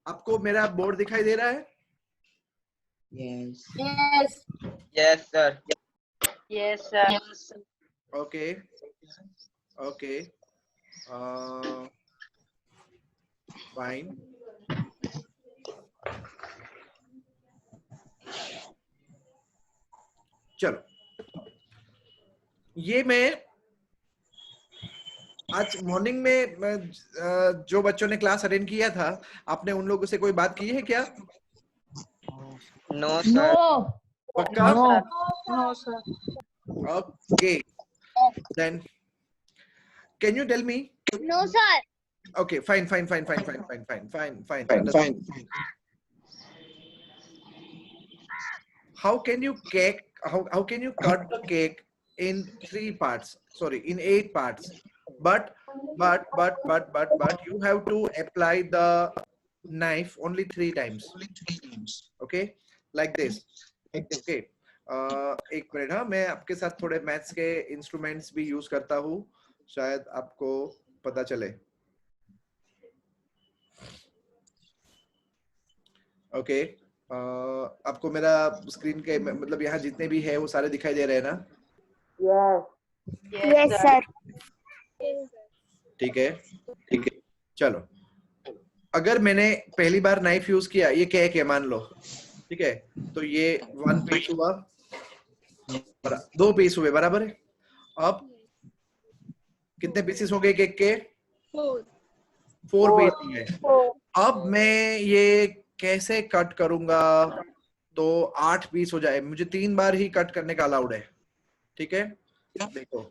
आपको मेरा बोर्ड दिखाई दे रहा है? Yes. Yes. Yes, sir. Yes, sir. Okay. Okay. Fine. चलो, ये मैं आज मॉर्निंग में जो बच्चों ने क्लास अटेंड किया था, आपने उन लोगों से कोई बात की है क्या? No, sir. No. पक्का? No, sir. Okay. Then can you tell me? No, sir. Okay, fine. Understood. How can you cut the cake in 3 parts? Sorry, in 8 parts. But you have to apply the knife only 3 times. Okay, like this. Okay. एक minute, हाँ, मैं आपके साथ थोड़े maths के instruments भी use करता हूँ, शायद आपको पता चले. ओके. आपको मेरा स्क्रीन के मतलब यहाँ जितने भी है वो सारे दिखाई दे रहे हैं ना? Yes, sir. ठीक है. चलो, अगर मैंने पहली बार नाइफ यूज किया, ये केक है मान लो, ठीक है, तो ये 1 पीस हुआ, 2 पीस हुए, बराबर है. अब कितने पीसेस हो गए केक के? 4 पीस हुए. अब मैं ये कैसे कट करूंगा? तो 8 पीस हो जाए. मुझे 3 बार ही कट करने का अलाउड है, ठीक है. देखो,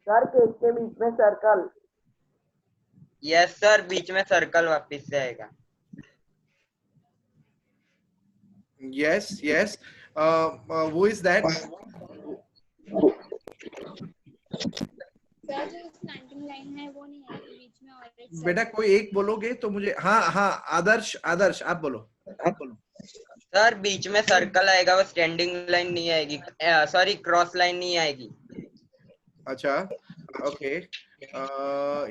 सर केक के बीच में सर्कल. Yes, sir. बीच में सर्कल वापस से आएगा. yes. Who is that? Sir जो स्लैंटिंग लाइन है वो नहीं है बीच में, और एक बेटा कोई एक बोलोगे तो मुझे. हाँ, आदर्श आप बोलो. सर बीच में सर्कल आएगा, वो स्टैंडिंग लाइन नहीं आएगी. सॉरी, क्रॉस लाइन नहीं आएगी. अच्छा, ओके.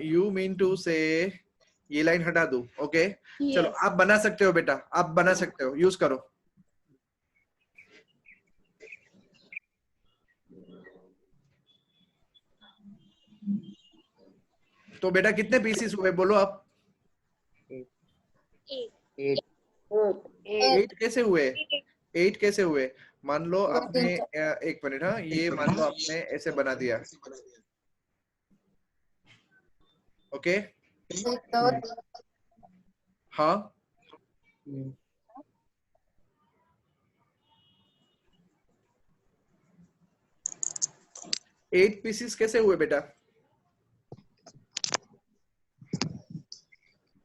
यू मीन टू से ये लाइन हटा दूं? ओके. चलो, आप बना सकते हो बेटा, आप बना सकते हो, यूज करो. तो बेटा कितने पीसेस हुए बोलो आप? 8 कैसे हुए? 8 कैसे हुए? मान लो आपने एक मिनट, हाँ, ये मान लो आपने ऐसे बना दिया. ओके. हाँ, 8 पीसेस कैसे हुए बेटा?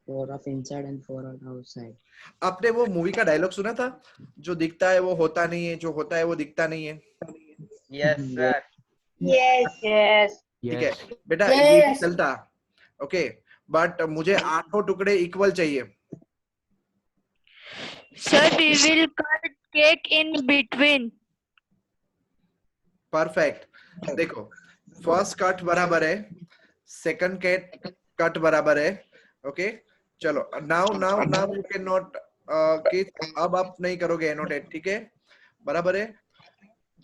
4 of inside and 4 of outside. आपने वो मूवी का डायलॉग सुना था, जो दिखता है वो होता नहीं है, जो होता है वो दिखता नहीं है? Yes, sir. Yes. ठीक है बेटा, ये भी चलता. ओके, बट मुझे 8 टुकड़े इक्वल चाहिए. Sir, we will cut cake in between. Perfect. देखो, फर्स्ट कट बराबर है, सेकंड कट बराबर है. ओके, चलो, नाउ यू कैन नॉट अब आप नहीं करोगे एनोटेट, ठीक है, बराबर है.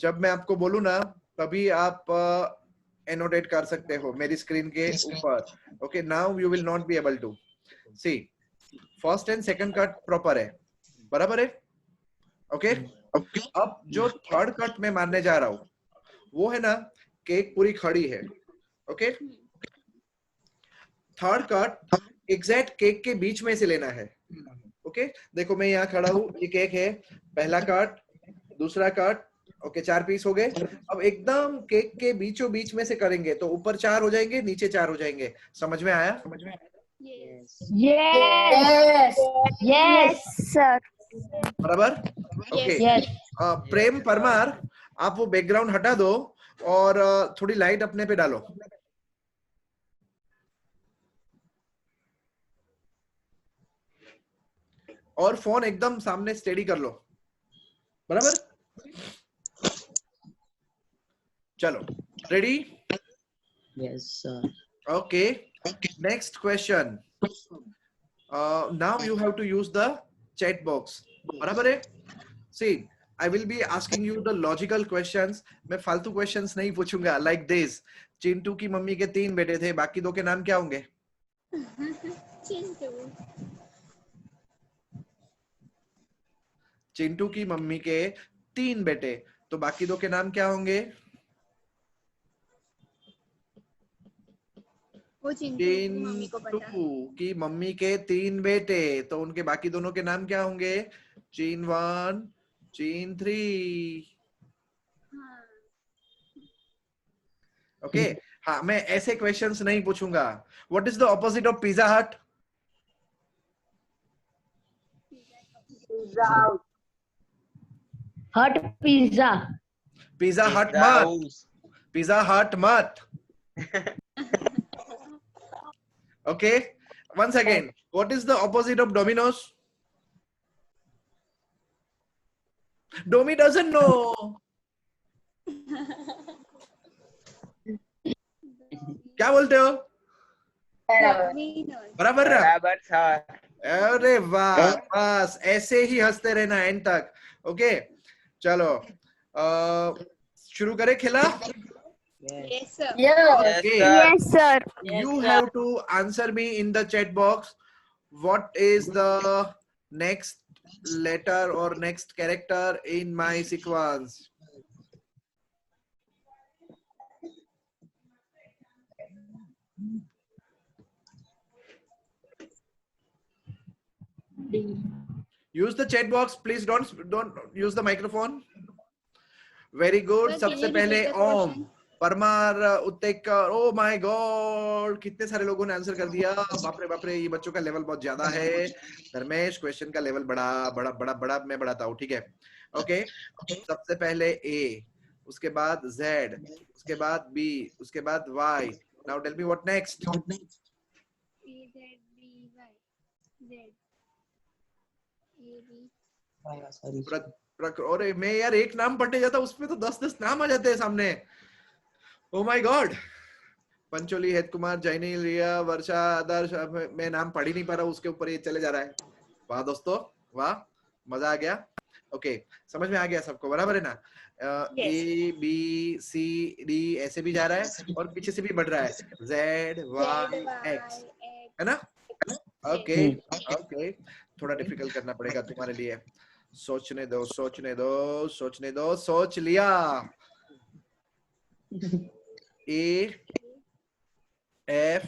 जब मैं आपको बोलूं ना, तभी आप एनोटेट कर सकते हो मेरी स्क्रीन के ऊपर. Okay, now you will not be able to see. First and second cut proper है, बराबर है. ओके. अब जो थर्ड कट में मारने जा रहा हूं, वो है ना, केक पूरी खड़ी है. Okay. Third cut exact cake के बीच में से लेना है. ओके, देखो मैं यहाँ खड़ा हूँ, ये केक है, पहला कट, दूसरा कट. ओके, 4 पीस हो गए. अब एकदम केक के बीचों बीच में से करेंगे तो ऊपर 4 हो जाएंगे, नीचे 4 हो जाएंगे. समझ में आया? Yes, sir. बराबर. ओके. प्रेम परमार, आप वो बैकग्राउंड हटा दो और थोड़ी लाइट अपने पे डालो. और फोन एकदम सामने स्टेडी कर लो, बराबर. चलो, ready? Yes, sir. Okay. Next question. Now you have to use the chat box. बराबर है? See, I will be asking you the logical questions. मैं फालतू questions नहीं पूछूंगा. Like this. चिंटू की मम्मी के 3 बेटे थे, बाकी 2 के नाम क्या होंगे? चिंटू की मम्मी के 3 बेटे, तो बाकी 2 के नाम क्या होंगे? वो चिंटू की मम्मी के 3 बेटे, तो उनके बाकी दोनों के नाम क्या होंगे? चीन 1, चीन 3. ओके, हाँ, मैं ऐसे क्वेश्चंस नहीं पूछूंगा. What is the opposite of pizza हट? Pizza House. Hut pizza. Pizza हट Pizza मत. House. पिज्जा हट मत. Okay, once again, what is the opposite of Domino's? Domi doesn't know. क्या बोलते हो? बराबर ना? बराबर सर. अरे वाह, बस ऐसे ही हंसते रहना एंड तक. ओके, चलो, शुरू करें खेला? Yes. sir. Yes, Okay. sir. Yes, sir. You have to answer me in the chat box. What is the next letter or next character in my sequence? Use the chat box, please. Don't use the microphone. Very good. Sir, सबसे can you पहले repeat the Om, question? Parmar, Uttekar. Oh my god, कितने सारे लोगों ने answer कर दिया. बाप रे, ये बच्चों का लेवल बहुत ज्यादा है. धर्मेश, क्वेश्चन का लेवल बड़ा मैं बढ़ाता हूँ, ठीक है? ओके, सबसे पहले ए, उसके बाद जेड, उसके बाद बी, उसके बाद Y. Now tell me what next. Sorry. और मैं यार एक नाम पढ़ने जाता उसमें तो 10-10 नाम आ जाते हैं सामने. ओ माय गॉड. पंचोली, हेत कुमार, जैनी, रिया, वर्षा, आदर्श. मैं नाम पढ़ ही नहीं पा रहा, उसके ऊपर ये चले जा रहा है. वाह दोस्तों, वाह, मजा आ गया. ओके, समझ में आ गया सबको, बराबर है ना? ए बी सी डी ऐसे भी जा रहा है और पीछे से भी बढ़ रहा है. जेड वाई एक्स, है ना? ओके, ओके, थोड़ा डिफिकल्ट करना पड़ेगा तुम्हारे लिए. सोचने दो, सोच लिया. ए एफ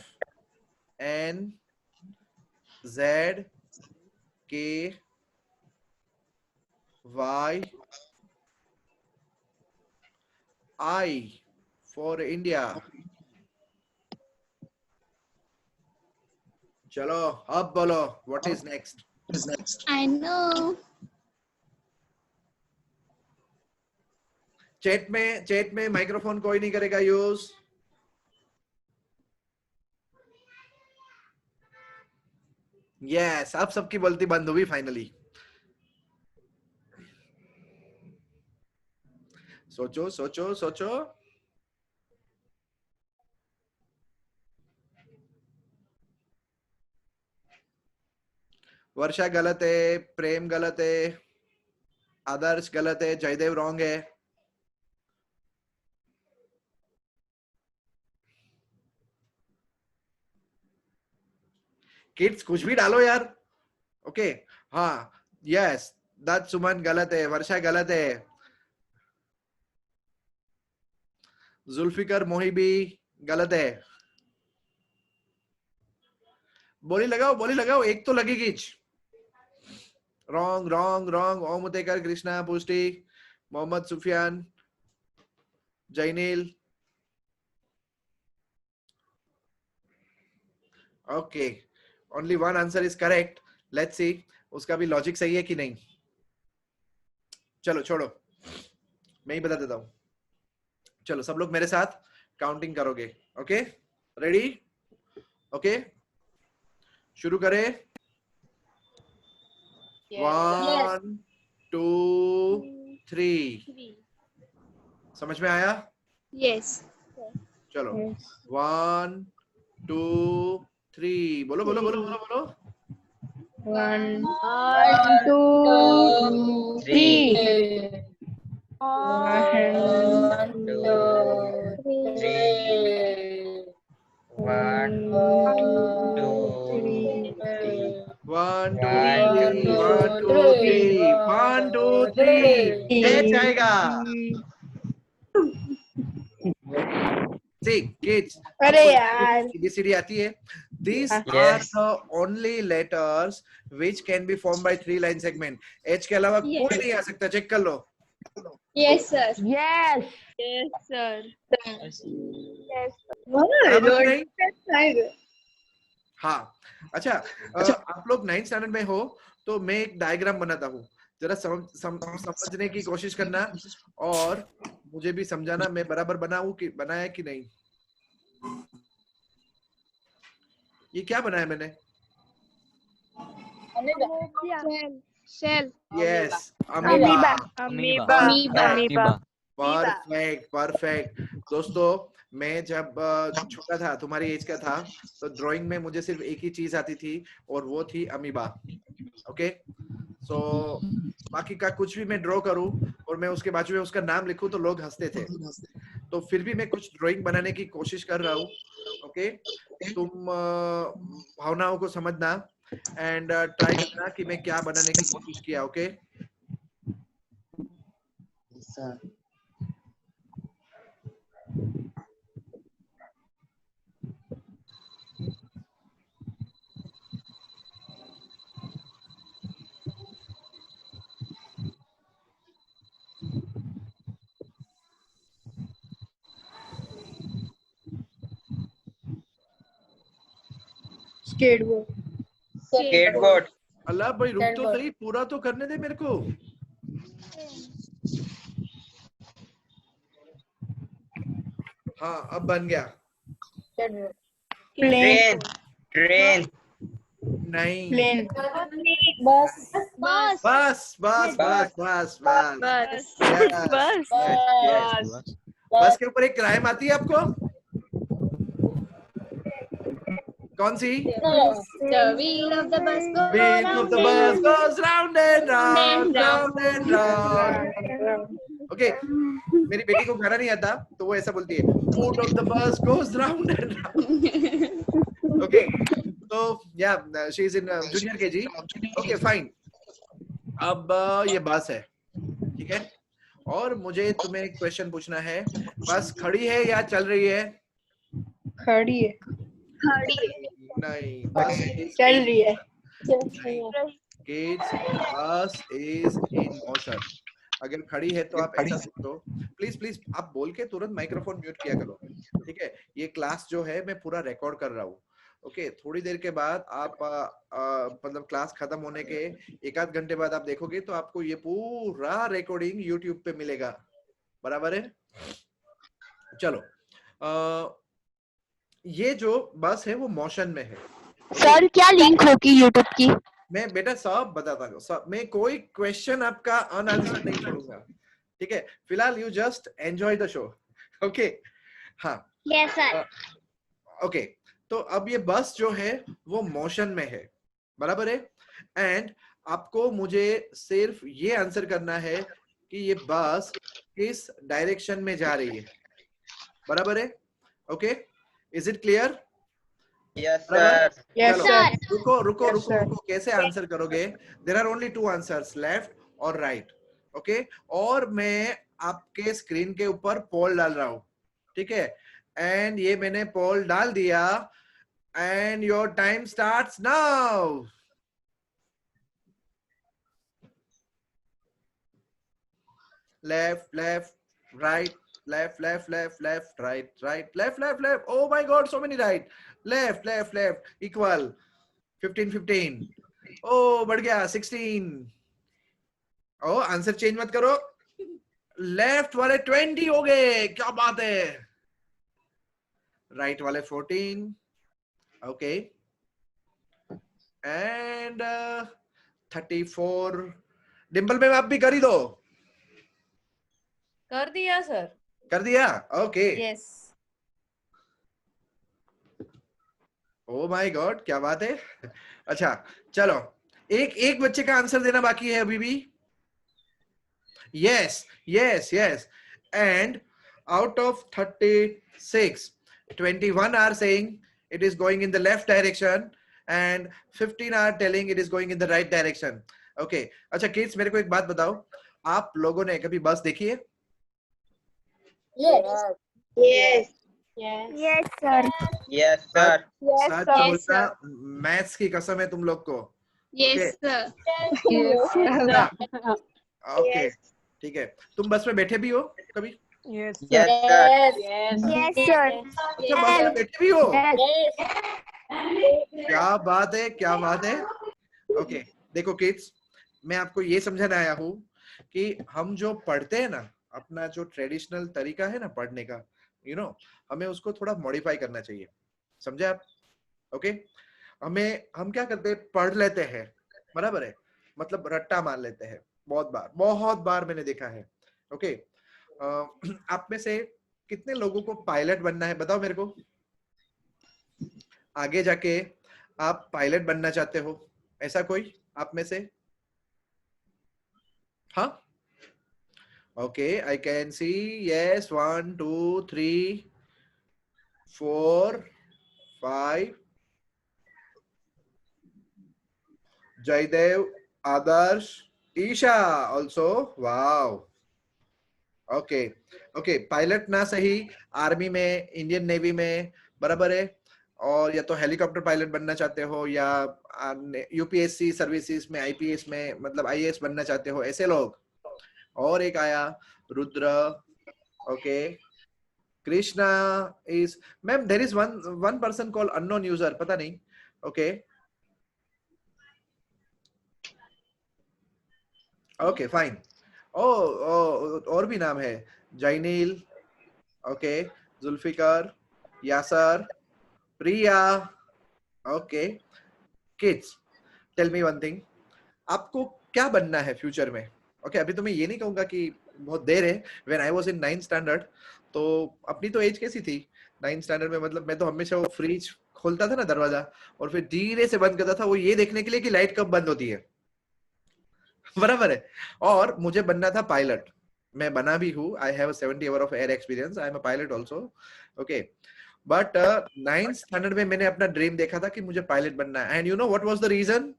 एन जेड के वाई आई फॉर इंडिया. चलो अब बोलो, what is next? I know. Chat में माइक्रोफोन कोई नहीं करेगा यूज. यस, अब सबकी बोलती बंद हुई फाइनली. सोचो. वर्षा गलत है, प्रेम गलत है, आदर्श गलत है, जयदेव रॉन्ग है. किड्स कुछ भी डालो यार. ओके, हाँ, यस, दत्त सुमन गलत है, वर्षा गलत है, जुल्फिकर मोहिबी गलत है. बोली लगाओ, एक तो लगेगी. Wrong. Om Utekar, Krishna, Pushti, Mohammad Sufiyan, Jainil. Okay, only one answer is correct. Let's see उसका भी लॉजिक सही है कि नहीं. चलो छोड़ो, मैं ही बता देता हूं. चलो सब लोग मेरे साथ काउंटिंग करोगे. Okay, ready? ओके, शुरू करें. 1 2 3. समझ में आया? Yes. चलो 1 2 3 बोलो बोलो बोलो बोलो बोलो 1, 1 2, 3 3. 1, 2 3 1 2 3 1 2 1 3 2 1 2 3 1 2 3 कैच आएगा See, kids, अरे आपको यार ABCD आती है? These are Yes. the only letters which can be formed by 3 line segment. H के अलावा Yes. कोई नहीं आ सकता, चेक कर लो. Yes, sir. yes Yes, sir. बराबर कि नहीं? हाँ, अच्छा, आप लोग 9th स्टैंडर्ड में हो, तो मैं एक डायग्राम बनाता हूँ. जरा समझने की कोशिश करना और मुझे भी समझाना मैं बराबर बनाया कि नहीं. ये क्या बनाया मैंने? Shell. Yes, amoeba amoeba. Amoeba. Perfect. दोस्तों, मैं जब छोटा था, तुम्हारी एज का था, तो ड्राइंग में मुझे सिर्फ एक ही चीज आती थी और वो थी अमीबा. ओके, सो बाकी का कुछ भी मैं ड्रॉ करूं और मैं उसके बाजू में उसका नाम लिखूं तो लोग हंसते थे. तो फिर भी मैं कुछ ड्राइंग बनाने की कोशिश कर रहा हूँ. ओके, तुम भावनाओं को समझना एंड ट्राई करना कि मैं क्या बनाने की कोशिश किया. Okay, sir. Skateboard. अल्लाह भाई रुक तो सही, पूरा तो करने दे मेरे को. हाँ, अब बन गया. Train. Train. नहीं, प्लेन Bus. बस बस बस बस Bus. Yes, बस yes. बस के ऊपर एक राइम आती है आपको? कौन सी? The wheel of the bus goes Wheel of round the bus and goes round and round, round. round and round. Okay, मेरी बेटी को गाना नहीं आता, तो वो ऐसा बोलती है, Wheel of the bus goes round and round. Okay, so yeah, she is in junior KG. Okay, fine. अब ये बस है, ठीक है? और मुझे तुम्हें एक क्वेश्चन पूछना है. बस खड़ी है या चल रही है? खड़ी है नहीं, बस चल रही है Kids, bus is in motion. अगर खड़ी है तो आप ऐसा सोचो. प्लीज प्लीज आप बोल के तुरंत माइक्रोफोन म्यूट किया करो, ठीक है? ये क्लास जो है मैं पूरा रिकॉर्ड कर रहा हूँ. ओके, थोड़ी देर के बाद आप मतलब क्लास खत्म होने के 1-8 घंटे बाद आप देखोगे तो आपको ये पूरा रिकॉर्डिंग यूट्यूब पे मिलेगा. बराबर है? चलो, ये जो बस है वो मोशन में है. सर क्या लिंक होगी यूट्यूब की मैं बेटा सब बताता हूँ. सब, मैं कोई क्वेश्चन आपका अनआंसर्ड नहीं छोड़ूंगा, ठीक है? फिलहाल you just enjoy the show. Okay, हाँ. Yes, sir. ओके, तो अब ये बस जो है वो मोशन में है, बराबर है? एंड आपको मुझे सिर्फ ये आंसर करना है कि ये बस किस डायरेक्शन में जा रही है. बराबर है? Okay, is it clear? Yes, sir. Yes चलो, सर रुको. कैसे आंसर करोगे? There are only 2 answers, left और राइट. ओके, और मैं आपके स्क्रीन के ऊपर पोल डाल रहा हूं, ठीक है? एंड ये मैंने पोल डाल दिया and your time starts now. Left left right, left, right. Oh my God, so many right. Left, equal 15. Oh, बढ़ गया 16. Oh, आंसर चेंज मत करो. लेफ्ट वाले 20 हो गए, क्या बात है? राइट वाले 14. Okay, and 34. डिंपल मैम आप भी कर ही दो. कर दिया सर. कर दिया? Okay. Yes. O my God, क्या बात है। अच्छा चलो, एक एक बच्चे का आंसर देना बाकी है अभी भी। Yes yes yes. And out of 36, 21 are saying it is going in the left direction and 15 are telling it is going in the right direction. Okay. अच्छा kids, मेरे को एक बात बताओ, आप लोगों ने कभी बस देखी है? Yes. Yes. Yes. Yes, sir. Yes sir. Yes, सच sir. बोलना, मैथ्स की कसम है तुम लोग को। Yes, Okay. sir. Okay Yes. ठीक है। तुम बस में बैठे भी हो कभी? Yes. Yes sir. Yes. Yes, sir. अच्छा, बस में बैठे भी हो? Yes. क्या बात है, क्या बात है। ओके देखो किड्स, मैं आपको ये समझाने आया हूँ कि हम जो पढ़ते हैं ना, अपना जो ट्रेडिशनल तरीका है ना पढ़ने का, हमें उसको थोड़ा मॉडिफाई करना चाहिए। समझे आप? ओके। हम क्या करते हैं, पढ़ लेते हैं, बराबर है, मतलब रट्टा मार लेते हैं। बहुत बार मैंने देखा है। ओके। आप में से कितने लोगों को पायलट बनना है, बताओ मेरे को। आगे जाके आप पायलट बनना चाहते हो, ऐसा कोई आप में से? हाँ, okay, I can see. Yes, 1 2 3 4 5। Jaidev, Adarsh, Isha also. Wow. Okay okay, pilot ना सही, आर्मी में, इंडियन नेवी में, बराबर है। और या तो हेलीकॉप्टर पायलट बनना चाहते हो, या यूपीएससी सर्विसेज में, आईपीएस में, मतलब आईएएस बनना चाहते हो, ऐसे लोग। और एक आया Rudra. Okay, Krishna is, ma'am there is one person called unknown user, पता नहीं। Okay okay fine. ओ, और भी नाम है, Jainil, okay, Zulfikar, Yasir, Priya. Okay kids, tell me one thing, आपको क्या बनना है फ्यूचर में? ओके अभी तो मैं ये नहीं कहूंगा कि बहुत देर है। When I was in 9th standard, तो अपनी तो एज कैसी थी 9th स्टैंडर्ड में, मतलब मैं तो हमेशा वो फ्रिज खोलता था ना दरवाजा, और फिर धीरे से बंद करता था, वो ये देखने के लिए कि लाइट कब बंद होती है। बराबर है। और मुझे बनना था पायलट, मैं बना भी हूँ। I have 70 hour of air experience, I am a pilot also. Okay, but 9th standard में मैंने अपना ड्रीम देखा था कि मुझे पायलट बनना है। And you know what was the reason?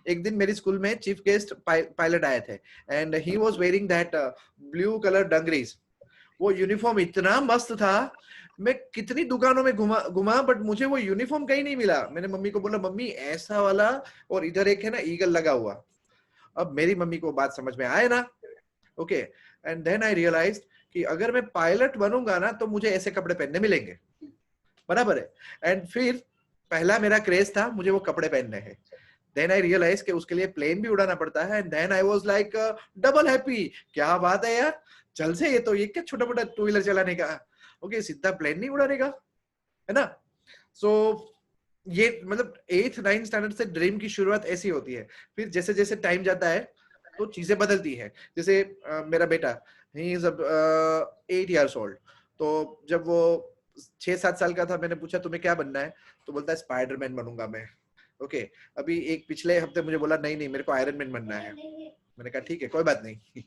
एक दिन मेरी स्कूल में चीफ गेस्ट पायलट आए थे, and he was wearing that blue colour dungarees. वो यूनिफॉर्म इतना मस्त था, मैं कितनी दुकानों में घुमा बट मुझे वो यूनिफॉर्म कहीं नहीं मिला। मैंने मम्मी को बोला, मम्मी ऐसा वाला, और इधर एक है ना ईगल लगा हुआ। अब मेरी मम्मी को बात समझ में आए ना। Okay, and then I realized कि अगर मैं पायलट बनूंगा ना, तो मुझे ऐसे कपड़े पहनने मिलेंगे, बराबर है। एंड फिर पहला मेरा क्रेज था, मुझे वो कपड़े पहनने हैं। देन आई रियलाइज कि उसके लिए प्लेन भी उड़ाना पड़ता है, and then I was like double happy. क्या बात है यार, चल से ये क्या छोटा मोटा टू व्हीलर चलाने का, ओके, सीधा प्लेन नहीं उड़ाने का, है ना। सो ये मतलब 8th 9th स्टैंडर्ड से ड्रीम की शुरुआत ऐसी होती है। फिर जैसे जैसे टाइम जाता है तो चीजें बदलती है। जैसे मेरा बेटा, ही इज 8 years old, तो जब वो 6-7 साल का था, मैंने पूछा तुम्हें क्या बनना है, तो बोलता है स्पाइडरमैन बनूंगा मैं। ओके, अभी एक पिछले हफ्ते मुझे बोला नहीं नहीं मेरे को आयरन मैन बनना है। मैंने कहा ठीक है कोई बात नहीं।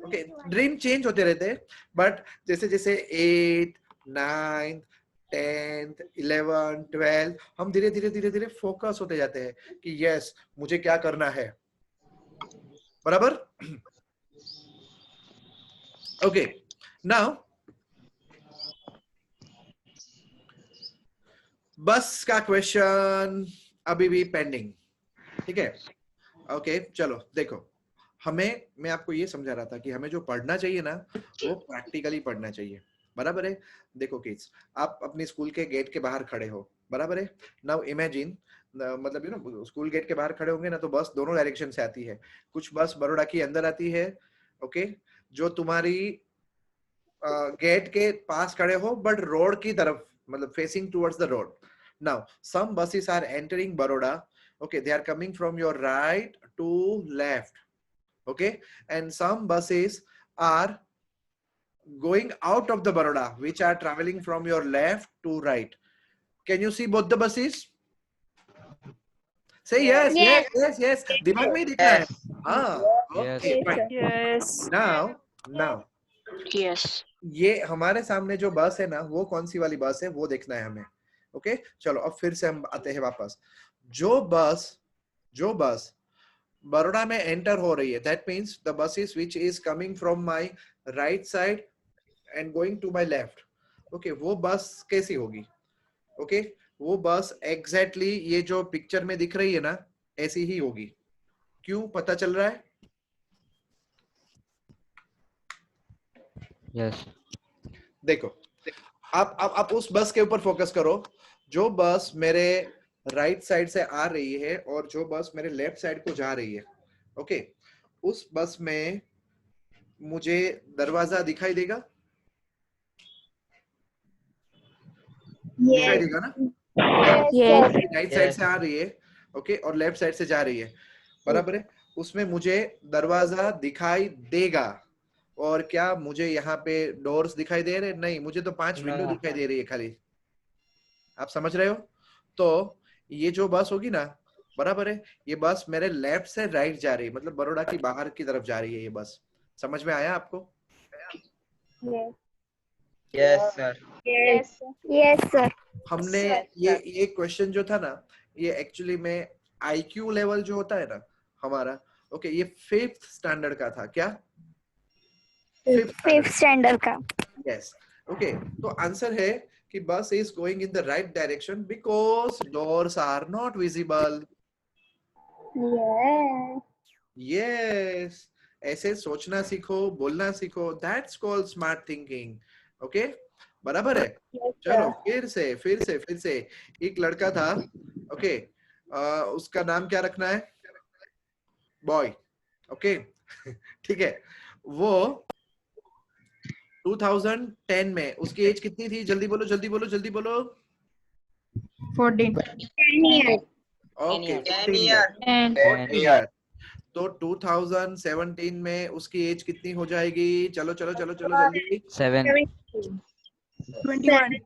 ओके, ड्रीम चेंज होते रहते हैं, बट जैसे जैसे 8th 9th 10th 11th 12th हम धीरे धीरे धीरे धीरे फोकस होते जाते हैं कि यस मुझे क्या करना है, बराबर। ओके, नाउ बस का क्वेश्चन अभी भी पेंडिंग, ठीक है। ओके चलो देखो, मैं आपको ये समझा रहा था कि हमें जो पढ़ना चाहिए ना, वो प्रैक्टिकली पढ़ना चाहिए, बराबर है। देखो किड्स, आप अपने स्कूल के गेट के बाहर खड़े हो, बराबर है। नाउ इमेजिन, मतलब यू नो स्कूल गेट के बाहर खड़े होंगे ना, तो बस दोनों डायरेक्शन से आती है। कुछ बस बड़ौदा की अंदर आती है, ओके, जो तुम्हारी गेट के पास खड़े हो बट रोड की तरफ, मतलब facing towards the road. Now some buses are entering Baroda, okay, they are coming from your right to left, okay, and some buses are going out of the Baroda, which are traveling from your left to right. Can you see both the buses? Say yes, yes, yes, yes. दिमाग में ही दिखना है. हाँ, okay, fine. Yes. Now, Yes. ये हमारे सामने जो बस है ना, वो कौन सी वाली बस है, वो देखना है हमें. ओके, चलो अब फिर से हम आते हैं वापस. जो बस बड़ौदा में एंटर हो रही है, that means the buses which is coming from my right side and going to my left. Okay, वो बस कैसी होगी? ओके, वो बस एग्जैक्टली ये जो पिक्चर में दिख रही है ना, ऐसी ही होगी. क्यों पता चल रहा है? यस. देखो, आप उस बस के ऊपर फोकस करो जो बस मेरे राइट साइड से आ रही है और जो बस मेरे लेफ्ट साइड को जा रही है. ओके, उस बस में मुझे दरवाजा दिखाई देगा? दिखाई देगा ना? Yes. राइट साइड से आ रही है, ओके, और लेफ्ट साइड से जा रही है, बराबर है. उसमें मुझे दरवाजा दिखाई देगा. और क्या मुझे यहाँ पे डोर्स दिखाई दे रहे? नहीं, मुझे तो 5 विंडो दिखाई दे रही है खाली. आप समझ रहे हो? तो ये जो बस होगी ना, बराबर है, ये बस मेरे लेफ्ट से राइट जा रही है, मतलब बड़ौदा की बाहर की तरफ जा रही है ये बस. समझ में आया आपको? Yes sir. Yes, sir. हमने ये क्वेश्चन जो था ना, ये एक्चुअली में IQ लेवल जो होता है ना हमारा, ओके, ये 5th स्टैंडर्ड का था. क्या? 5th standard का. यस. ओके, तो आंसर है कि bus is going in the right direction because doors are not visible. Yeah. Yes, ऐसे सोचना सीखो, बोलना सीखो. That's called smart thinking. Okay, बराबर है. चलो फिर से एक लड़का था. ओके, उसका नाम क्या रखना है? बॉय. ओके, ठीक है. वो 2010 में उसकी एज कितनी थी? जल्दी बोलो. 14. Okay, 10 years. तो 2017 में उसकी एज कितनी हो जाएगी? चलो जल्दी. 7. 21.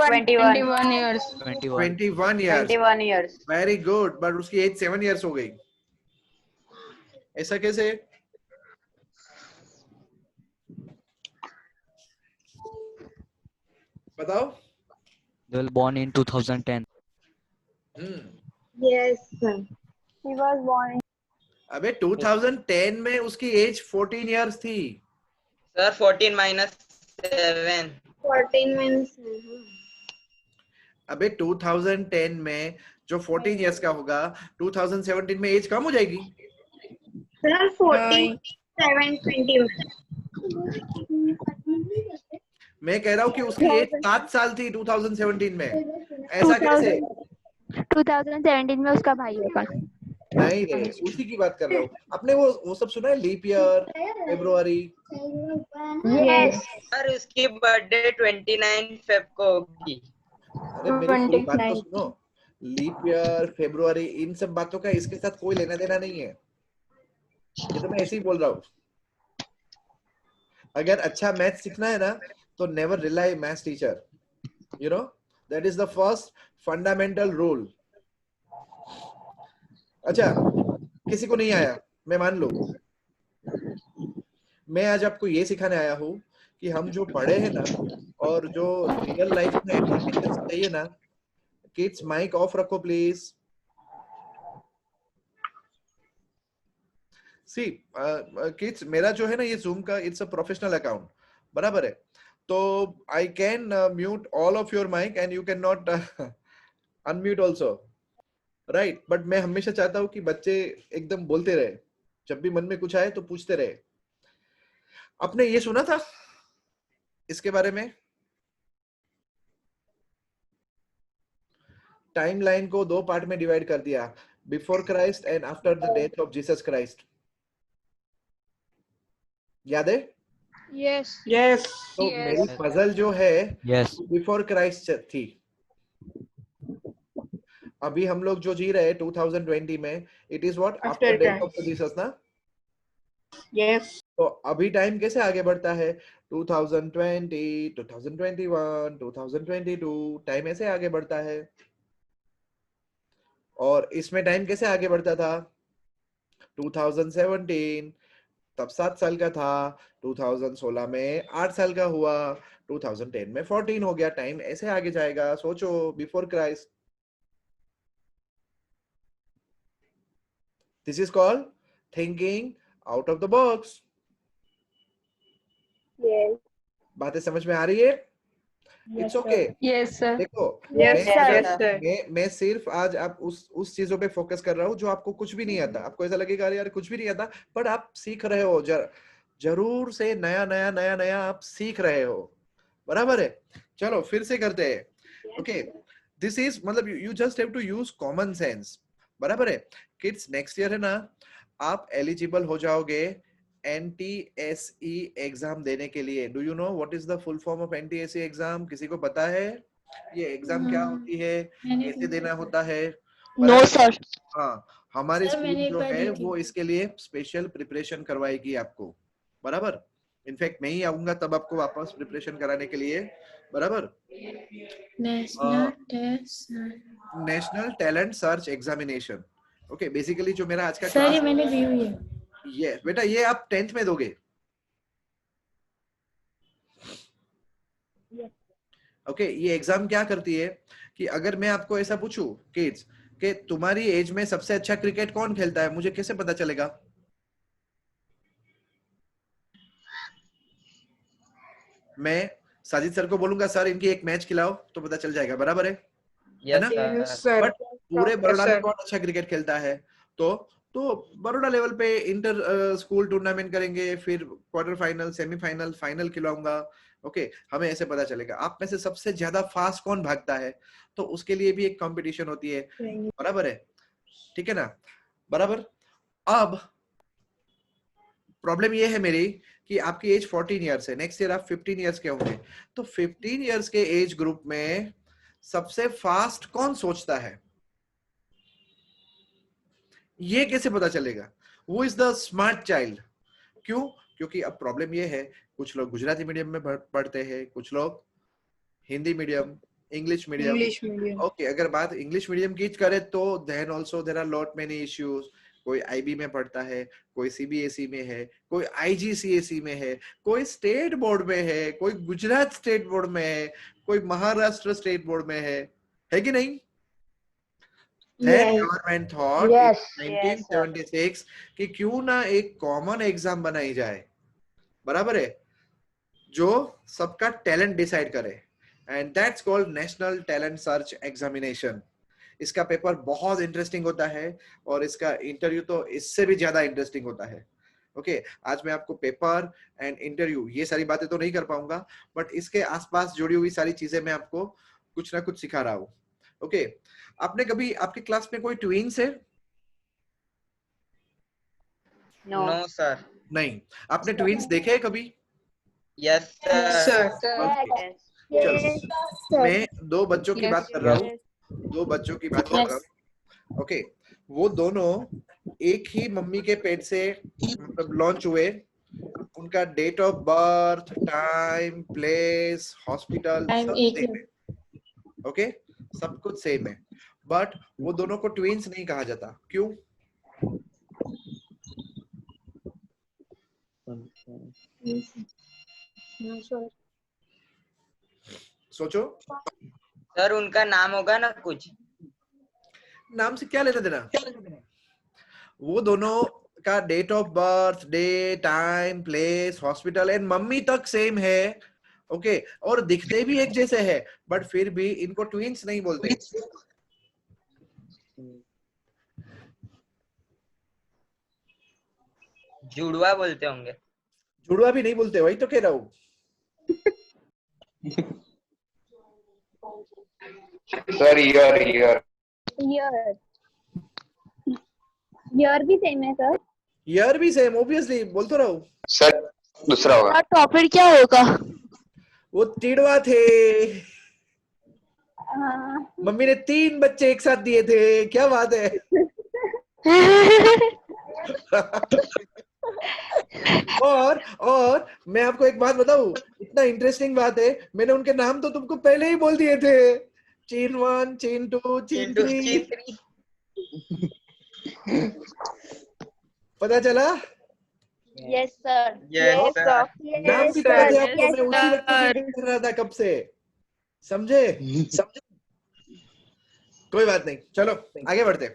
21 years. 21 years. Very good. But उसकी एज 7 years हो गई. ऐसा कैसे? बताओ. They were born in 2010. Yes, sir. He was born. अबे 2010 में उसकी एज 14 years थी. Sir 14 minus 7. 14 means. अबे 2010 में जो 14 years का होगा, 2017 में एज कम हो जाएगी. Sir, 14, 7, 21. मैं कह रहा हूँ कि उसकी एज 7 साल थी 2017 में. ऐसा कैसे? 2017 में उसका भाई होगा. नहीं, उसी की बात कर रहा हूँ. आपने वो सब सुना है? लीप ईयर, फरवरी. Yes. सर उसकी बर्थडे 29 फेब को होगी. अरे मेरी पूरी बात तो सुनो. लीप ईयर, फरवरी, इन सब बातों का इसके साथ कोई लेना देना नहीं है. ये तो मैं ऐसे ही बोल रहा हूँ. अगर अच्छा मैथ सीखना है ना, तो never rely maths teacher. You know, that is the first fundamental rule. अच्छा, किसी को नहीं आया, मैं मान लूं. मैं आज आपको ये सिखाने आया हूँ कि हम जो पढ़े हैं ना, और जो रियल लाइफ में एप्लीकेशंस चाहिए ना. किड्स माइक ऑफ रखो प्लीज. सी किड्स, मेरा जो है ना ये जूम का, इट्स अ प्रोफेशनल अकाउंट, बराबर है. तो I can mute all of your mic and you can not unmute also, right. But मैं हमेशा चाहता हूँ कि बच्चे एकदम बोलते रहे, जब भी मन में कुछ आए तो पूछते रहे. आपने ये सुना था इसके बारे में? टाइमलाइन को 2 पार्ट में डिवाइड कर दिया, before Christ and after the death of Jesus Christ. याद है? Yes. तो मेरी पजल जो है Yes. बिफोर क्राइस्ट थी. अभी हम लोग जो जी रहे हैं 2020 में, it is what? After death of Jesus ना. Yes. तो अभी टाइम कैसे आगे बढ़ता है? 2020, 2021, 2022 टाइम ऐसे आगे बढ़ता है। और इसमें टाइम कैसे आगे बढ़ता था? 2017 तब 7 साल का था, 2016 में 8 साल का हुआ, 2010 में 14 हो गया। टाइम ऐसे आगे जाएगा। सोचो, before Christ. This is called thinking out of the box. Yes. बातें समझ में आ रही है? It's okay. Yes, sir. देखो, Yes, sir. मैं सिर्फ आज आप उस चीजों पे फोकस कर रहा हूँ जो आपको कुछ भी नहीं आता। आपको ऐसा लगेगा अरे यार कुछ भी नहीं आता, पर आप सीख रहे हो। जरूर से नया नया नया नया आप सीख रहे हो। बराबर है? चलो फिर से करते हैं। ओके, दिस इज मतलब you just have to use common sense. बराबर है किड्स? नेक्स्ट ईयर है ना, आप एलिजिबल हो जाओगे NTSE एग्जाम देने के लिए। Do you know what is the full form of NTSE exam? किसी को पता है ये एग्जाम क्या होती है, कैसे देना होता है? No, sir. हाँ, हमारी Sir, स्कूल मैंने एक जो बार है दी थी। वो इसके लिए स्पेशल प्रिपरेशन करवाएगी आपको। बराबर? इनफैक्ट मैं ही आऊंगा तब आपको वापस प्रिपरेशन कराने के लिए। बराबर? National talent search examination. Okay, basically जो मेरा आज का सर, ये क्लास, मैंने दी हुई है। ये बेटा ये आप 10th में दोगे। ओके, ये एग्जाम क्या करती है कि अगर मैं आपको ऐसा पूछूं किड्स कि तुम्हारी एज में सबसे अच्छा क्रिकेट कौन खेलता है, मुझे कैसे पता चलेगा? मैं साजिद सर को बोलूंगा सर इनकी एक मैच खिलाओ, तो पता चल जाएगा। बराबर है यस ना? सर। बट पूरे बड़ौदा में कौन अच्छा क्रिकेट खेलता है? तो बड़ौदा लेवल पे इंटर स्कूल टूर्नामेंट करेंगे, फिर क्वार्टर फाइनल, सेमीफाइनल, फाइनल खिलाऊंगा। ओके, हमें ऐसे पता चलेगा। आप में से सबसे ज्यादा फास्ट कौन भागता है, तो उसके लिए भी एक कंपटीशन होती है। बराबर है? ठीक है ना? बराबर। अब प्रॉब्लम ये है मेरी कि आपकी एज 14 इयर्स है, नेक्स्ट ईयर आप 15 इयर्स के होंगे। तो 15 इयर्स के एज ग्रुप में सबसे फास्ट कौन सोचता है, ये कैसे पता चलेगा? Who is the smart child? क्यों? क्योंकि अब प्रॉब्लम ये है, कुछ लोग गुजराती मीडियम में पढ़ते हैं, कुछ लोग Hindi medium, English medium. Okay, अगर बात इंग्लिश मीडियम की करें तो then also there are lot many issues. कोई IB में पढ़ता है, कोई CBSE में है, कोई IGCSE में है, कोई स्टेट बोर्ड में है, कोई गुजरात स्टेट बोर्ड में है, कोई महाराष्ट्र स्टेट बोर्ड में है कि नहीं? Then government thought in 1976 कि क्यों ना एक कॉमन एग्जाम बनाई जाए। बराबर है? जो सबका टैलेंट डिसाइड करे, and that's called national talent search examination. इसका पेपर बहुत इंटरेस्टिंग होता है और इसका इंटरव्यू तो इससे भी ज्यादा इंटरेस्टिंग होता है। ओके, आज मैं आपको पेपर एंड इंटरव्यू ये सारी बातें तो नहीं कर पाऊंगा, बट इसके आसपास जुड़ी हुई सारी चीजें मैं आपको कुछ ना कुछ सिखा रहा हूँ। ओके, आपने कभी आपके क्लास में कोई ट्विंस है? No sir. नहीं। आपने ट्विंस देखे हैं कभी? Yes sir. चलो, मैं दो बच्चों की बात कर रहा हूँ, दो बच्चों की बात कर रहा हूँ। ओके, वो दोनों एक ही मम्मी के पेट से मतलब लॉन्च हुए। उनका date of birth, time, place, hospital सब सेम है। ओके, सब कुछ सेम है, बट वो दोनों को ट्विंस नहीं कहा जाता। क्यों? सोचो। सर उनका नाम होगा ना कुछ? नाम से क्या लेना देना? वो दोनों का date of birth, day, time, place, hospital and mummy तक सेम है। ओके, और दिखते भी एक जैसे है, बट फिर भी इनको ट्विंस नहीं बोलते। जुड़वा बोलते होंगे। जुड़वा भी नहीं बोलते, वही तो कह रहा हूँ। सर ईयर भी सेम है सर। ईयर भी सेम, ऑब्वियसली बोल तो रहा हूँ। सर दूसरा होगा। टॉपिक क्या होगा? वो टिड़वा थे। मम्मी ने 3 बच्चे एक साथ दिए थे। क्या बात है। और मैं आपको एक बात बताऊं, इतना इंटरेस्टिंग बात है, मैंने उनके नाम तो तुमको पहले ही बोल दिए थे, चीन 1, चीन 2, चीन 3, पता चला? Yes, sir. Yes, sir. नाम भी पता थे आपको, मैं उसी वक्त से वेट कर रहा था कब से, समझे? कोई बात नहीं, चलो आगे बढ़ते।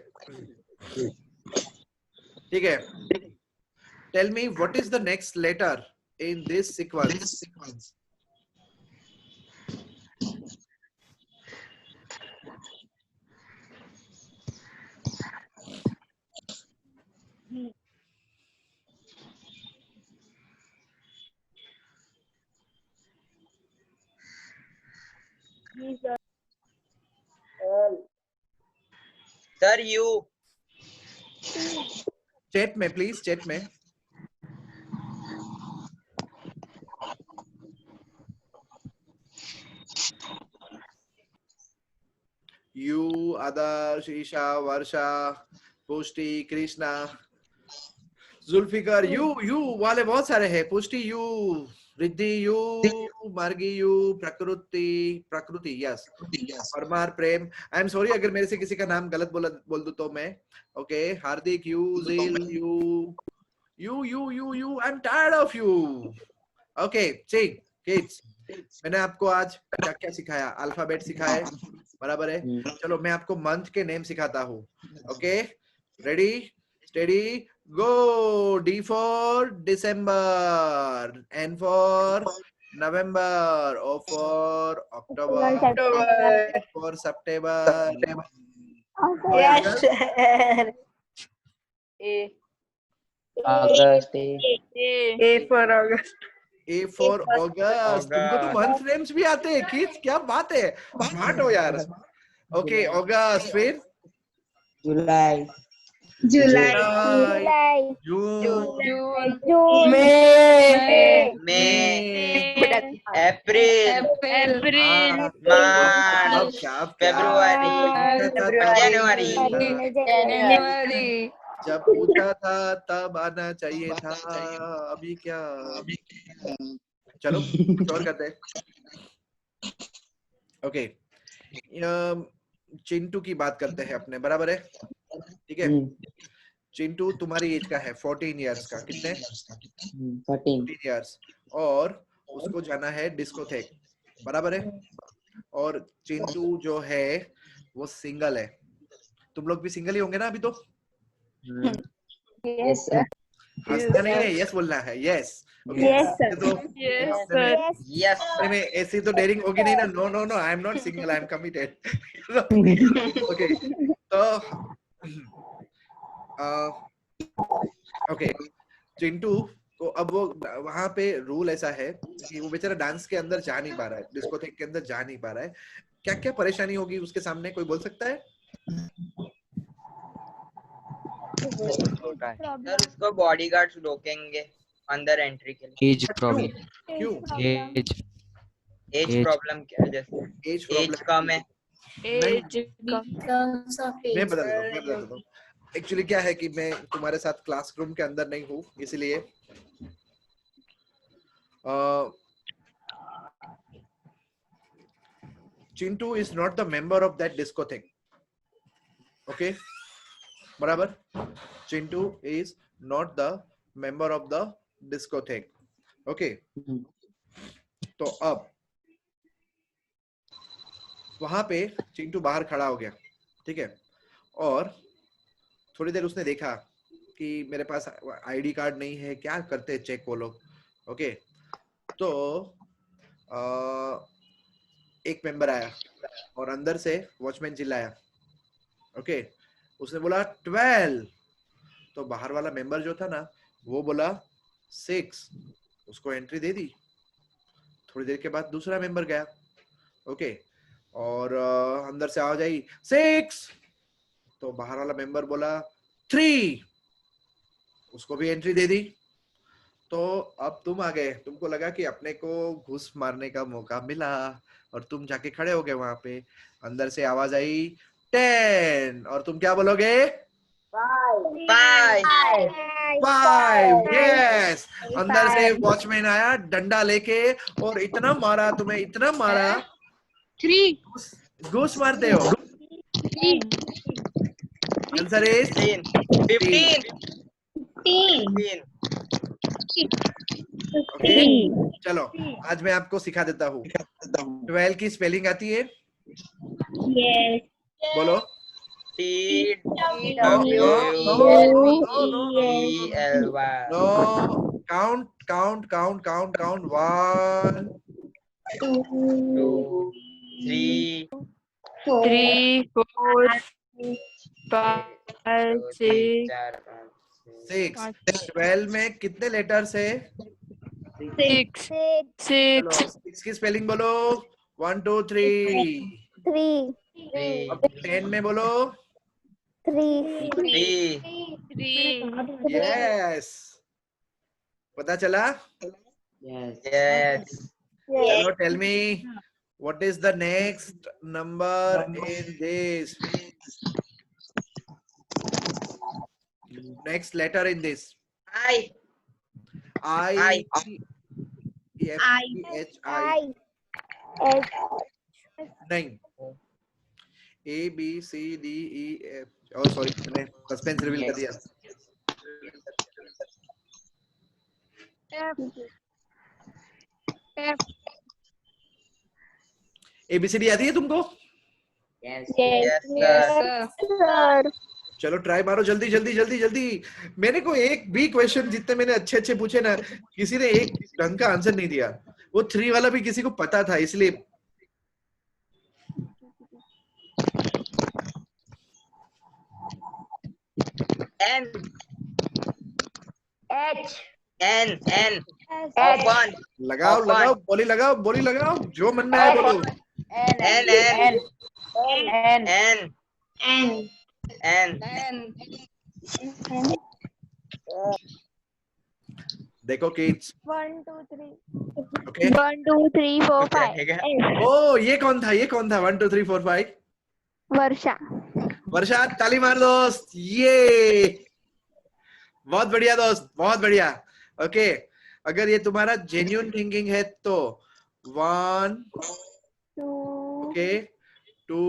ठीक है, tell me what is the next letter in this sequence? Sir, you. Chat में प्लीज, चैट में। यू, आदर्श, ईशा, वर्षा, पुष्टि, कृष्णा, जुल्फिकर, यू वाले बहुत सारे हैं। Pushti U, Riddhi U, Margi U, Prakriti yes, Parmar, Prem. I am sorry अगर मेरे से किसी का नाम गलत बोल दूं तो मैं। Okay, Hardik U, Jeel U, I am tired of you. Okay, ठीक किड्स, मैंने आपको आज क्या क्या सिखाया? अल्फाबेट सिखाए, बराबर है। चलो मैं आपको मंथ के नेम सिखाता हूँ। Okay, ready, steady, go. D for December, N for November, O for October, S for September, Yes, sir. August. A for August. A for August। तुमको तो मंथ नेम्स भी आते हैं किड्स, क्या बात है, स्मार्ट हो यार। ओके, अगस्त, फिर July. जुलाई, जून, May, मई, April, March, February, January. जब पूछा था तब आना चाहिए था, अभी क्या? चलो कुछ और करते हैं। ओके, चिंटू की बात करते हैं अपने, बराबर है? ठीक है, चिंटू तुम्हारी एज का है 14 इयर्स का। कितने? 14. इयर्स। और उसको जाना है डिस्कोथेक, बराबर है? और चिंटू जो है वो सिंगल है। तुम लोग भी सिंगल ही होंगे ना अभी तो? Yes, sir. हंसना नहीं है, यस बोलना है, यस। Yes, sir. तो Yes, sir. Yes, sir. में ऐसी तो डेयरिंग होगी नहीं ना। No, I am not single, I am committed. Okay, तो ओके, चिंटू को अब वो वहां पे रूल ऐसा है कि वो बेचारा डांस के अंदर जा नहीं पा रहा है, डिस्कोथेक के अंदर जा नहीं पा रहा है। क्या क्या परेशानी होगी उसके सामने, कोई बोल सकता है? सर उसको बॉडीगार्ड्स रोकेंगे अंदर एंट्री के लिए। एज प्रॉब्लम, क्यों? एज एज प्रॉब्लम क्या है? जैसे एज कम है। मैं बता देता हूँ। एक्चुअली क्या है कि मैं तुम्हारे साथ क्लासरूम के अंदर नहीं हूँ, इसलिए Chintu is not the member of that discotheque. Okay, बराबर? Chintu is not the member of the discotheque. Okay, तो अब वहां पे चिंटू बाहर खड़ा हो गया, ठीक है? और थोड़ी देर उसने देखा कि मेरे पास आईडी कार्ड नहीं है, क्या करते हैं चेक वो लोग। ओके, तो एक मेंबर आया और अंदर से वॉचमैन चिल्लाया। ओके, उसने बोला 12, तो बाहर वाला मेंबर जो था ना वो बोला 6, उसको एंट्री दे दी। थोड़ी देर के बाद दूसरा मेंबर गया, ओके, और अंदर से आवाज आई 6, तो बाहर वाला मेंबर बोला 3, उसको भी एंट्री दे दी। तो अब तुम आ गए, तुमको लगा कि अपने को घुस मारने का मौका मिला और तुम जाके खड़े हो गए वहां पे। अंदर से आवाज आई 10, और तुम क्या बोलोगे? 5. 5, यस। अंदर से वॉचमैन आया डंडा लेके और इतना मारा तुम्हें, इतना मारा। 3. घूस मारते हो। Answer is 15. ओके। चलो आज मैं आपको सिखा देता हूँ। 12 की स्पेलिंग आती है? Yes. बोलो। TWELY. No, count count count count count. 1 2 3 3, 4, 5, 6, 6। 12 में कितने लेटर्स है? 6. चलो 6 की स्पेलिंग बोलो। 1 2 3। 3. अब 10 में बोलो। 3. 3. यस, पता चला? Yes. चलो tell me what is the next number in this, next letter in this. I. I F H I नहीं, A B C D E F। Oh sorry, मैंने सस्पेंस रिवील कर दिया। ABCD आती है तुमको? Yes. Yes, sir. Sir. चलो try मारो, जल्दी जल्दी जल्दी जल्दी। मेरे को एक भी क्वेश्चन, जितने मैंने अच्छे अच्छे पूछे ना, किसी ने एक ढंग का आंसर नहीं दिया। वो 3 वाला भी किसी को पता था, इसलिए। N. H. N. H. लगाओ लगाओ, बोली लगाओ, बोली लगाओ, जो मन में आए बोलो। N. देखो किड्स। 1 2 3. ओके। 1 2 3 4 5. ओ ये कौन था, ये कौन था? 1 2 3 4 5। वर्षा. वर्षा, ताली मार दोस्त। ये बहुत बढ़िया दोस्त, बहुत बढ़िया। ओके, अगर ये तुम्हारा जेन्युइन थिंकिंग है तो 1 2. ओके 2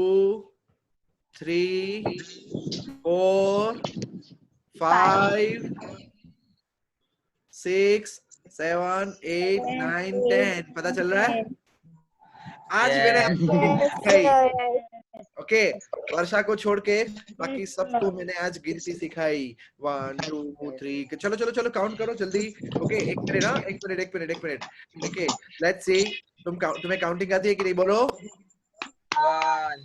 3 4 5 6 7 8 9 10। पता चल रहा है? आज मैंने ओके वर्षा को छोड़ के बाकी सबको मैंने आज गिनती सिखाई। 1 2 3। चलो चलो चलो काउंट करो जल्दी। ओके एक मिनट ना, एक मिनट। ओके लेट्स सी, तुम्हें काउंटिंग आती है कि नहीं? बोलो। 1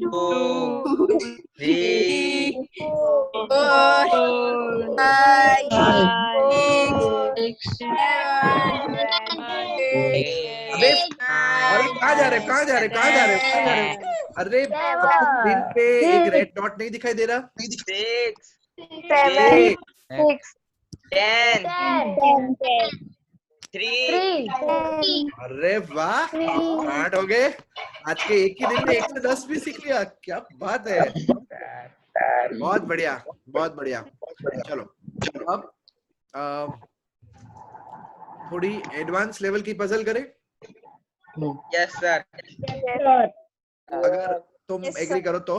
2 3 अबे अरे कहाँ जा रहे? अरे स्क्रीन पे एक रेड डॉट नहीं दिखाई दे रहा? 6 ए, 10 3 अरे वाह, स्मार्ट हो गए। आज के एक ही दिन में 1 से 10 भी सीख लिया, क्या बात है। बहुत बढ़िया, बहुत बढ़िया। चलो अब थोड़ी एडवांस लेवल की पजल करें। Yes sir. अगर तुम एग्री करो तो।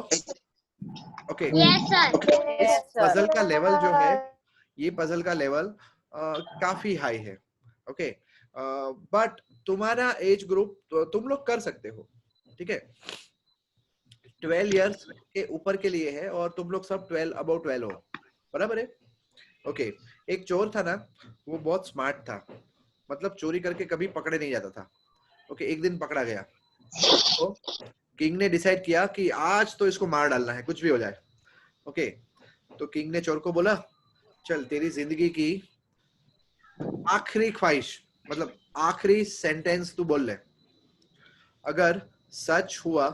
Okay Yes, sir. इस पजल का लेवल जो है, ये पजल का लेवल काफी हाई है। ओके बट तुम्हारा एज ग्रुप तुम लोग कर सकते हो, ठीक है। 12 इयर्स के ऊपर के लिए है और तुम लोग सब 12 अबाउट 12 हो, बराबर है। ओके एक चोर था ना, वो बहुत स्मार्ट था, मतलब चोरी करके कभी पकड़े नहीं जाता था। ओके एक दिन पकड़ा गया तो किंग ने डिसाइड किया कि आज तो इसको मार डालना है, कुछ भी हो जाए। ओके तो किंग ने चोर को बोला, चल तेरी जिंदगी की आखिरी ख्वाहिश, मतलब आखिरी सेंटेंस तू बोल ले, अगर सच हुआ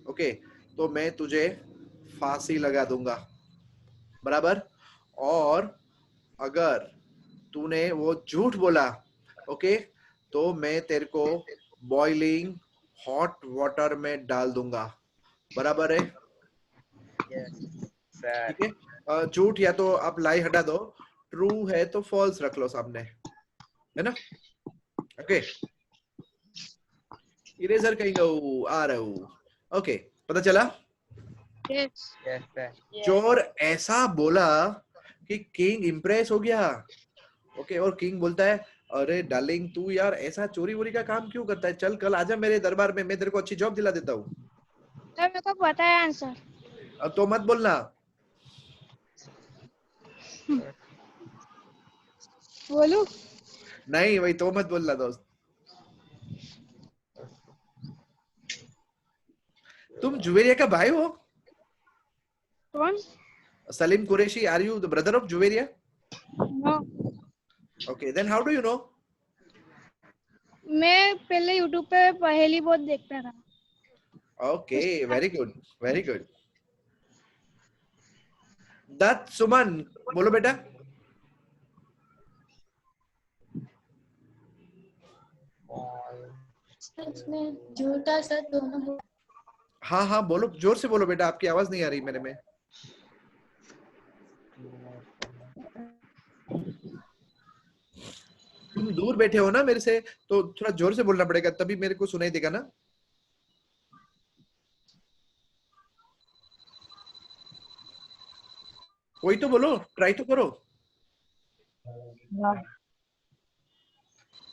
ओके तो मैं तुझे फांसी लगा दूंगा, बराबर। और अगर तूने वो झूठ बोला ओके तो मैं तेरे को बॉइलिंग हॉट वाटर में डाल दूंगा, बराबर है। Yes sir. ठीक है झूठ या तो आप लाई हटा दो, ट्रू है तो फॉल्स रख लो सामने, है ना? ओके, इरेजर कहीं गो, आ रहा हूँ। ओके, पता चला? Yes. Yes, sir. चोर ऐसा बोला कि किंग इम्प्रेस हो गया। ओके, और किंग बोलता है अरे डार्लिंग तू यार ऐसा चोरी वोरी का काम क्यों करता है, चल कल आजा मेरे दरबार में, मैं तेरे को अच्छी जॉब दिला देता हूँ। सर मेरे को पता है आंसर। अब तो मत बोलना। बोलू? नहीं वही तो मत बोलना दोस्त। तुम जुवेरिया का भाई हो? कौन? Salim Qureshi, are you the brother of Juveria? No. Okay, then how do you know? मैं पहले यूट्यूब पे पहेली बहुत देखता था। Okay, very good, very good. Dutt Suman, बोलो बेटा। झूठा सच दोनों। हाँ हाँ बोलो, जोर से बोलो बेटा, आपकी आवाज नहीं आ रही मेरे में। तुम दूर बैठे हो ना मेरे से, तो थोड़ा जोर से बोलना पड़ेगा, तभी मेरे को सुनाई देगा ना। कोई तो बोलो, ट्राई तो करो।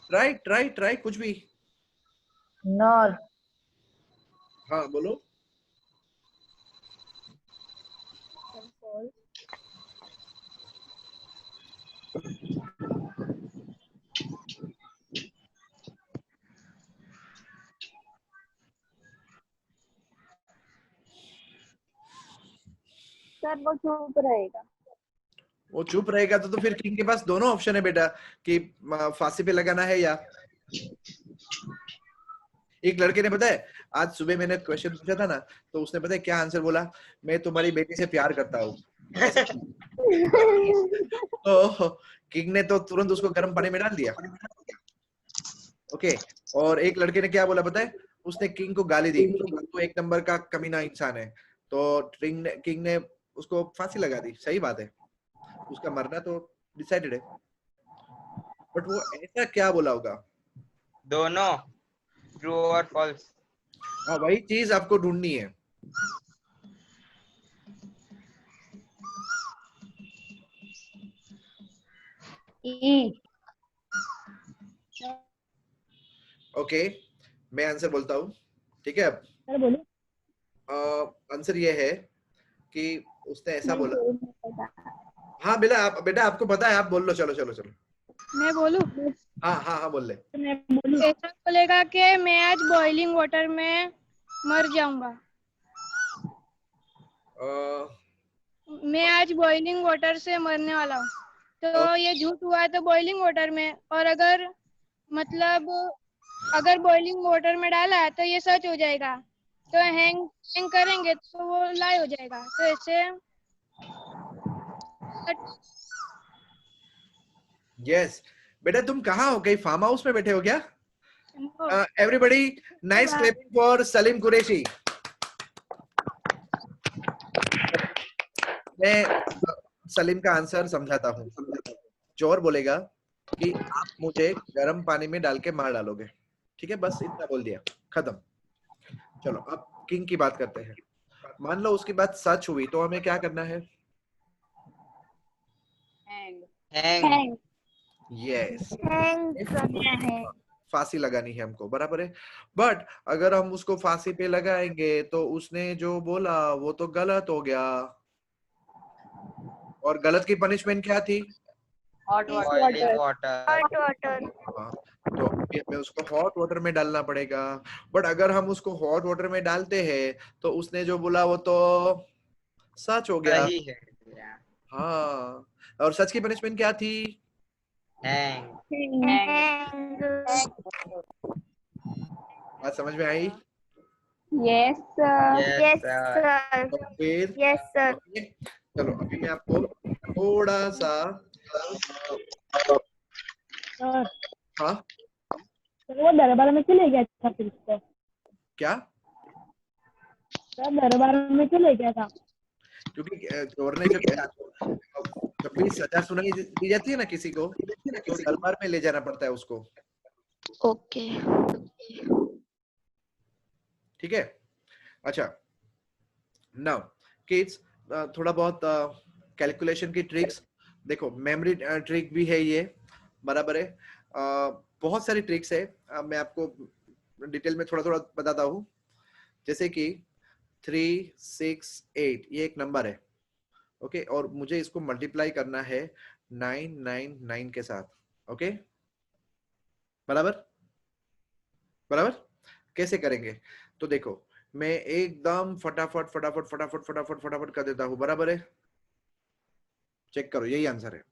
ट्राई ट्राई ट्राई, कुछ भी। नॉर। हाँ बोलो। सर वो चुप रहेगा। वो चुप रहेगा तो फिर किंग के पास दोनों ऑप्शन है बेटा, कि फांसी पे लगाना है या। एक लड़के ने पता है, आज सुबह मैंने क्वेश्चन पूछा था ना, तो उसने पता है क्या आंसर बोला? मैं तुम्हारी बेटी से प्यार करता हूँ। तो किंग ने तो तुरंत उसको गर्म पानी में डाल दिया। ओके, और एक लड़के ने क्या बोला पता है? उसने किंग को गाली दी, तो एक नंबर का कमीना इंसान है, तो किंग ने उसको फांसी लगा दी। सही बात है, उसका मरना तो डिसाइडेड है, बट वो ऐसा क्या बोला होगा? दोनों ट्रू और फॉल्स। हाँ, वही चीज आपको ढूंढनी है। ओके, मैं आंसर बोलता हूँ, ठीक है? सर बोलो। आंसर ये है कि उसने ऐसा बोला। नहीं, नहीं पता। हाँ बेटा आपको पता है, आप बोल लो, चलो चलो चलो। मैं बोलू? हाँ हाँ हाँ बोल ले। मैं बोलू? ऐसा बोलेगा कि मैं आज बॉइलिंग वाटर में मर जाऊंगा। मैं आज बॉइलिंग वाटर से मरने वाला हूँ, तो ये झूठ हुआ है तो बॉइलिंग वाटर में, और अगर मतलब अगर बॉइलिंग वाटर में डाला है तो ये सच हो जाएगा, तो हैंग करेंगे तो वो लाई हो जाएगा, तो ऐसे यस बेटा, तुम कहाँ हो? कहीं फार्म हाउस में बैठे हो क्या? Everybody nice clapping for Salim Qureshi. मैं सलीम का आंसर समझाता हूँ। चोर बोलेगा कि आप मुझे गर्म पानी में डाल के मार डालोगे, ठीक है? बस इतना बोल दिया, खत्म। चलो अब किंग की बात करते हैं। मान लो उसकी बात सच हुई, तो हमें क्या करना है? हैंग। यस, हैंग करना है। फांसी लगानी है हमको, बराबर है। बट अगर हम उसको फांसी पे लगाएंगे तो उसने जो बोला वो तो गलत हो गया, और गलत की पनिशमेंट क्या थी? Boiling water. Hot water. हाँ, तो अभी हमें उसको हॉट वाटर में डालना पड़ेगा। बट अगर हम उसको हॉट वाटर में डालते हैं तो उसने जो बोला वो तो सच हो गया। सही है। हाँ, और सच की पनिशमेंट क्या थी? हैंग। हैंग। बात समझ में आई? Yes sir. Yes, yes sir. Sir. तो फिर यस सर। ओके, चलो अभी मैं आपको थोड़ा सा हाँ वो दरबार में चले गया था फिर से। क्या? सर दरबार में चले गया था। क्योंकि चोर ने जब जब भी सजा सुनाई दी जाती है ना किसी को, तो दरबार में ले जाना पड़ता है उसको। ओके। ठीक है, अच्छा नाउ किड्स थोड़ा बहुत कैलकुलेशन की ट्रिक्स देखो, मेमोरी ट्रिक भी है ये, बराबर है। बहुत सारी ट्रिक्स है, मैं आपको डिटेल में थोड़ा थोड़ा बताता हूँ। जैसे कि 3, 6, 8 ये एक नंबर है, ओके, और मुझे इसको मल्टीप्लाई करना है 999 के साथ, ओके, बराबर बराबर। कैसे करेंगे तो देखो, मैं एकदम फटाफट फटाफट फटाफट फटाफट फटाफट कर देता हूं, बराबर है। चेक करो, यही आंसर है।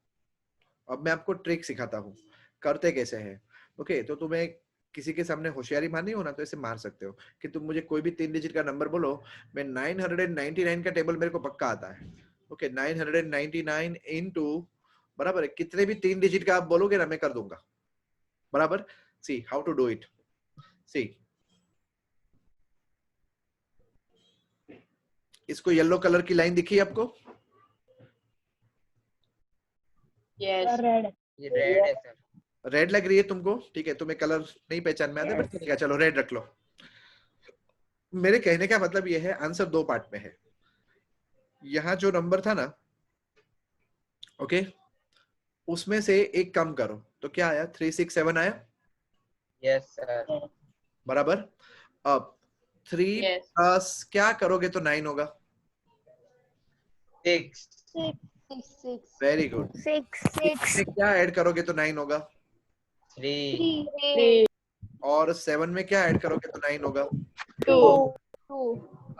अब मैं आपको ट्रिक सिखाता हूँ करते कैसे है, ओके। तो तुम्हें किसी के सामने होशियारी मारनी हो ना, तो ऐसे मार सकते हो कि तुम मुझे कोई भी 3 डिजिट का नंबर बोलो, मैं 999 का टेबल मेरे को पक्का आता है, ओके। 999 इनटू, बराबर है, कितने भी 3 डिजिट का आप बोलोगे ना, मैं कर दूंगा, बराबर। See how to do it, see इसको येलो कलर की लाइन दिखी आपको? Yes. रेड ये रेड है सर। रेड लग रही है तुमको? ठीक है, तुम्हें कलर नहीं पहचान में आता, बट चलेगा, चलो रेड रख लो। मेरे कहने का मतलब ये है, आंसर 2 पार्ट में है। यहाँ जो नंबर था ना, ओके, उसमें से एक कम करो, तो क्या आया? 367 आया, यस सर। बराबर। अब 3 Yes. प्लस क्या करोगे तो 9 होगा? 6 वेरी गुड। 6 क्या ऐड करोगे तो 9 होगा? 3 3 और 7 में क्या ऐड करोगे तो 9 होगा? 2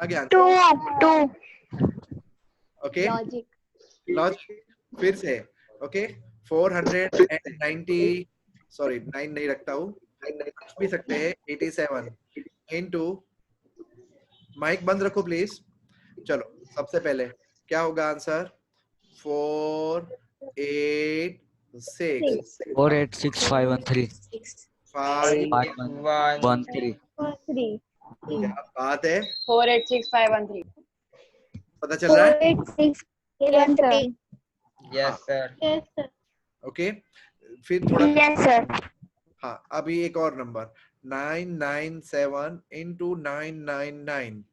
आगे आंसर, ओके। लॉजिक। लॉजिक फिर से, ओके। 490, सॉरी 9 नहीं रखता हूँ, रख भी सकते हैं, 87 इनटू, माइक बंद रखो प्लीज। चलो सबसे पहले क्या होगा आंसर? 486 486513 5113। 5113. क्या बात है, 486513. पता चल रहा है? 48613. Yes sir. ओके, फिर थोड़ा, यस सर। हाँ अभी एक और नंबर, 997 इंटू 999,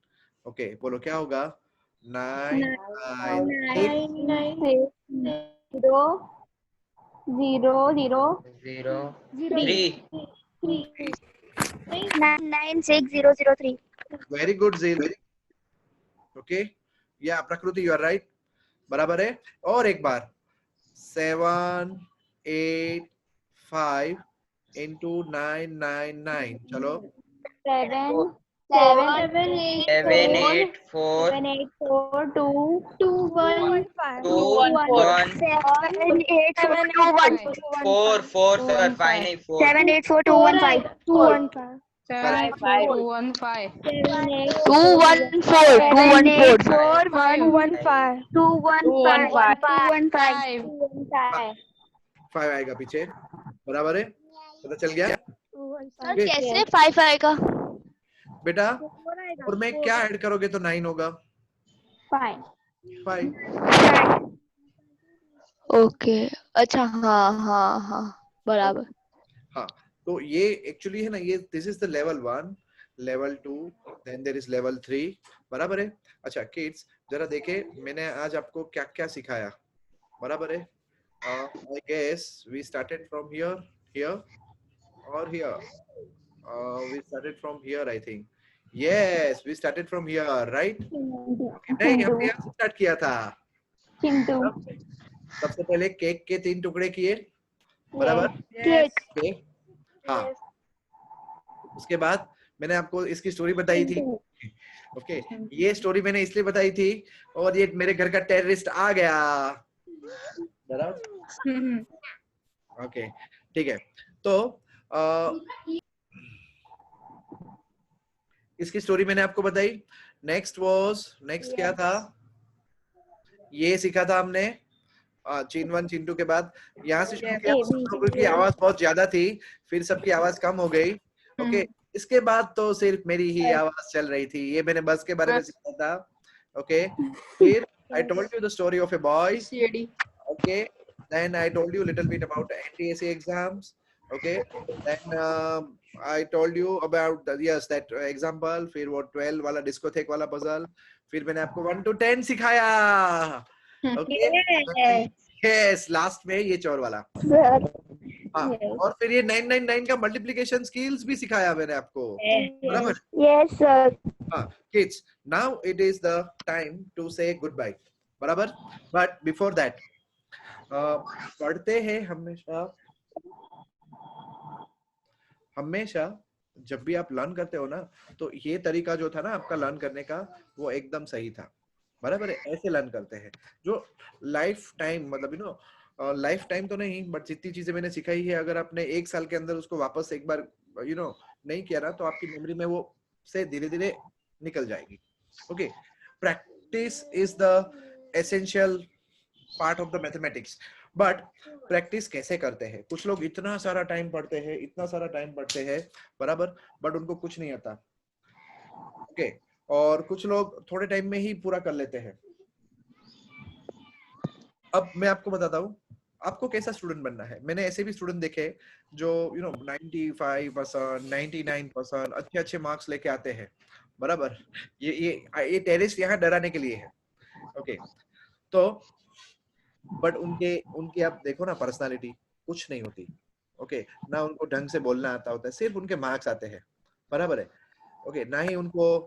ओके, बोलो क्या होगा? 996 99603. वेरी गुड जील, ओके, या प्रकृति यू आर राइट, बराबर है। और एक बार 785 इंटू 999, चलो 784 4 4 सर, 5 नहीं 4। 784215215. 55215. 5 आएगा पीछे, बराबर है, पता चल गया सर कैसे 5 आएगा? बेटा? और में क्या ऐड करोगे तो 9 होगा? 5। ओके, अच्छा, हाँ हाँ हाँ, बराबर। हाँ, तो ये एक्चुअली है ना, ये this is the level 1, level 2, then there is level 3, बराबर है। अच्छा किड्स, जरा देखे मैंने आज आपको क्या क्या सिखाया, बराबर है। I guess we started from here, here और here, we started from here, I think, yes we started from here, right? नहीं, हमने यहाँ से स्टार्ट किया था। सबसे पहले केक के 3 टुकड़े किए, बराबर, ओके, हाँ। उसके बाद मैंने आपको इसकी स्टोरी बताई थी, ओके। ये स्टोरी मैंने इसलिए बताई थी, और ये मेरे घर का टेररिस्ट आ गया, बराबर, ओके, ठीक है। तो इसकी स्टोरी मैंने आपको बताई। नेक्स्ट क्या था? ये सीखा था हमने चिन 1 चिन 2 के बाद यहाँ से शुरू किया, सब लोगों की आवाज बहुत ज्यादा थी, फिर सबकी आवाज कम हो गई, ओके। इसके बाद तो सिर्फ मेरी ही आवाज चल रही थी, ये मैंने बस के बारे में सीखा था, ओके। फिर I told you the story of a boy, Okay, then I told you a little bit about NTSC exams. Okay, then I told you about the, yes, that example. फिर वो 12 वाला discotheque वाला puzzle. फिर मैंने आपको 1 to 10 सिखाया. Okay, yes, last में ये चोर वाला. हाँ, और फिर ये 999 का मल्टीप्लिकेशन स्किल्स भी सिखाया मैंने आपको. बराबर. Yes, sir. हाँ, kids, now it is the time to say goodbye. बराबर. But before that, पढ़ते हैं हमेशा जब भी आप लर्न करते हो ना, तो ये तरीका जो था ना आपका लर्न करने का, वो एकदम सही था. बराबर है. ऐसे लर्न करते हैं जो लाइफ टाइम, मतलब यू नो लाइफ टाइम तो नहीं, बट जितनी चीजें मैंने सिखाई है, अगर आपने 1 साल के अंदर उसको वापस एक बार यू नो नहीं किया ना, तो आपकी मेमोरी में वो से धीरे धीरे निकल जाएगी. Okay, practice is the essential part of the mathematics. But practice कैसे करते हैं? कुछ लोग इतना सारा टाइम पढ़ते हैं, इतना सारा टाइम पढ़ते हैं, बराबर, बट उनको कुछ नहीं आता. ओके, और कुछ लोग थोड़े टाइम में ही पूरा कर लेते हैं. अब मैं आपको बताता हूँ आपको कैसा स्टूडेंट बनना है. मैंने ऐसे भी स्टूडेंट देखे जो यू नो 95%, 99% अच्छे अच्छे मार्क्स लेके आते हैं. बराबर. ये टेररिस्ट यहाँ डराने के लिए है. ओके, तो बट उनके आप देखो ना, पर्सनालिटी कुछ नहीं होती. ओके, ना उनको ढंग से बोलना आता होता है, सिर्फ उनके मार्क्स आते हैं. बराबर है. ओके, ना ही उनको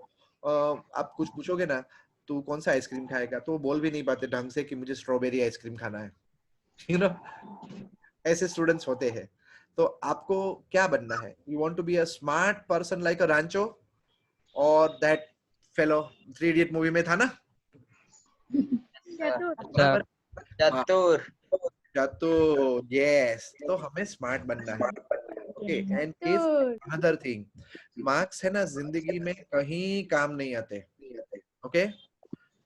आप कुछ पूछोगे ना, तू कौन सा आइसक्रीम खाएगा, तो वो बोल भी नहीं पाते ढंग से कि मुझे स्ट्रॉबेरी आइसक्रीम खाना है. यू नो, ऐसे स्टूडेंट्स होते हैं. तो आपको क्या बनना है? You want to be a smart person like a Rancho, और दैट फेलो 3 इडियट मूवी में था ना. सर चतुर. तो यस, तो हमें स्मार्ट बनना है. Okay, and if another thing, marks है ना जिंदगी में कहीं काम नहीं आते. ओके,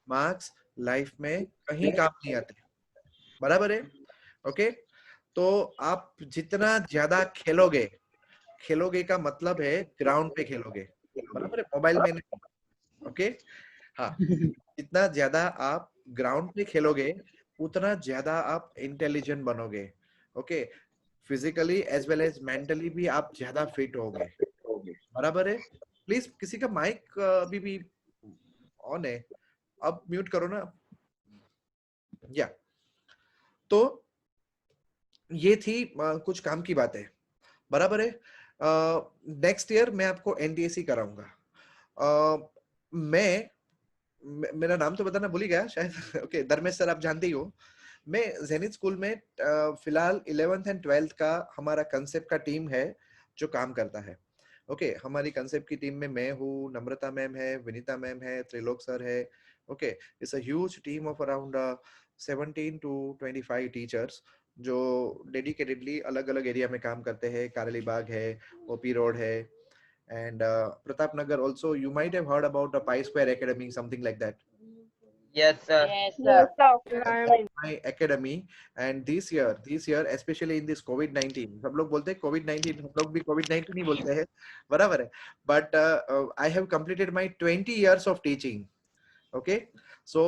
मार्क्स लाइफ में कहीं काम नहीं आते. बराबर है. ओके, तो आप जितना ज्यादा खेलोगे का मतलब है ग्राउंड पे खेलोगे. बराबर है, मोबाइल में नहीं. ओके, हाँ, जितना ज्यादा आप ग्राउंड पे खेलोगे, उतना ज्यादा आप इंटेलिजेंट बनोगे. Okay, physically as well as mentally भी आप ज्यादा फिट होगे. बराबर है. प्लीज किसी का माइक अभी भी ऑन है, अब म्यूट करो ना. या तो ये थी कुछ काम की बातें. बराबर है. नेक्स्ट ईयर मैं आपको एनटीएससी कराऊंगा. मेरा नाम तो बताना भूल ही गया शायद. ओके, धर्मेश सर आप जानते ही हो. मैं जेनिथ स्कूल में फिलहाल 11th एंड 12th का हमारा कंसेप्ट का टीम है जो काम करता है. ओके, हमारी कंसेप्ट की टीम में मैं हूँ, नम्रता मैम है, विनीता मैम है, त्रिलोक सर है. Okay, it's a huge team of around 17 to 25 teachers जो डेडिकेटेडली अलग अलग एरिया में काम करते हैं. कारेली बाग है, ओपी रोड है, and Pratap Nagar also. You might have heard about the Pi Square Academy, something like that. Yes, sir. Yes, sir. That's my academy. And this year, especially in this COVID-19, सब लोग बोलते हैं COVID-19, हम लोग भी COVID-19 ही बोलते हैं. बराबर है. But I have completed my 20 years of teaching. Okay, so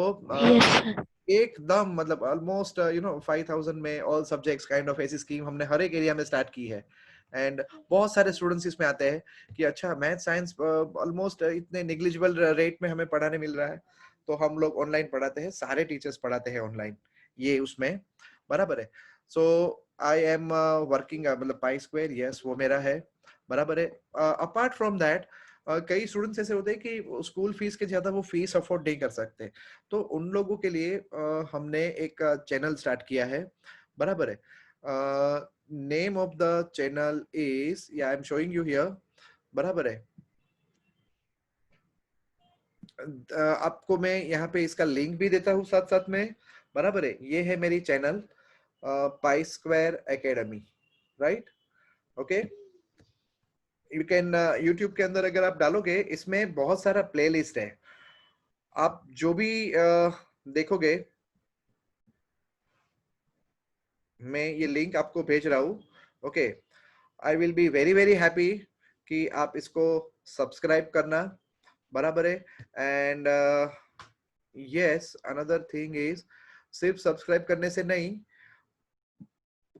Yes, sir. एकदम मतलब ऑलमोस्ट 5000 में ऑल सब्जेक्ट्स काइंड ऑफ ऐसी स्कीम हमने हर एक एरिया में स्टार्ट की है. एंड बहुत सारे स्टूडेंट्स इसमें आते हैं कि अच्छा मैथ साइंस ऑलमोस्ट इतने नेग्लिजिबल रेट में हमें पढ़ाने मिल रहा है, तो हम लोग ऑनलाइन पढ़ाते हैं. सारे टीचर्स पढ़ाते हैं ऑनलाइन ये उसमें. बराबर है. सो आई एम वर्किंग मतलब पाई स्क्वायर, यस वो मेरा है. बराबर है. अपार्ट फ्रॉम दैट कई स्टूडेंट्स ऐसे होते हैं कि स्कूल फीस के ज्यादा वो फीस अफोर्ड नहीं कर सकते, तो उन लोगों के लिए हमने एक चैनल स्टार्ट किया है. बराबर है. Name of the channel is, yeah I am showing you here. बराबर है. आपको मैं यहाँ पे इसका लिंक भी देता हूँ साथ साथ में. बराबर है. ये है मेरी channel pi square academy, right. Okay, you can YouTube के अंदर अगर आप डालोगे, इसमें बहुत सारा प्लेलिस्ट है. आप जो भी देखोगे, मैं ये लिंक आपको भेज रहा हूँ. Okay, I will be very very happy कि आप इसको सब्सक्राइब करना. बराबर है. And yes, another thing is सिर्फ सब्सक्राइब करने से नहीं,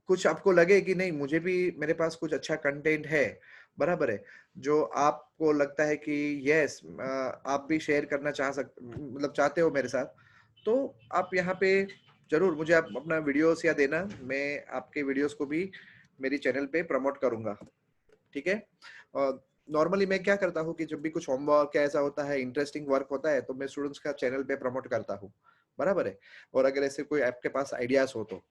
कुछ आपको लगे कि नहीं मुझे भी मेरे पास कुछ अच्छा कंटेंट है, बराबर है, जो आपको लगता है कि यस आप भी शेयर करना मतलब चाहते हो मेरे साथ, तो आप यहाँ पे जरूर मुझे आप अपना वीडियोस या देना, मैं आपके वीडियोस को भी मेरी चैनल पे प्रमोट करूंगा, ठीक है। नॉर्मली मैं क्या करता हूँ कि जब भी कुछ होमवर्क ऐसा होता है, इंटरेस्टिंग वर्क होता है, तो मैं स्टूडेंट्स का चैनल पे प्रमोट करता हूँ, बराबर है। और अगर ऐसे कोई आपके पास आइडियाज हो तो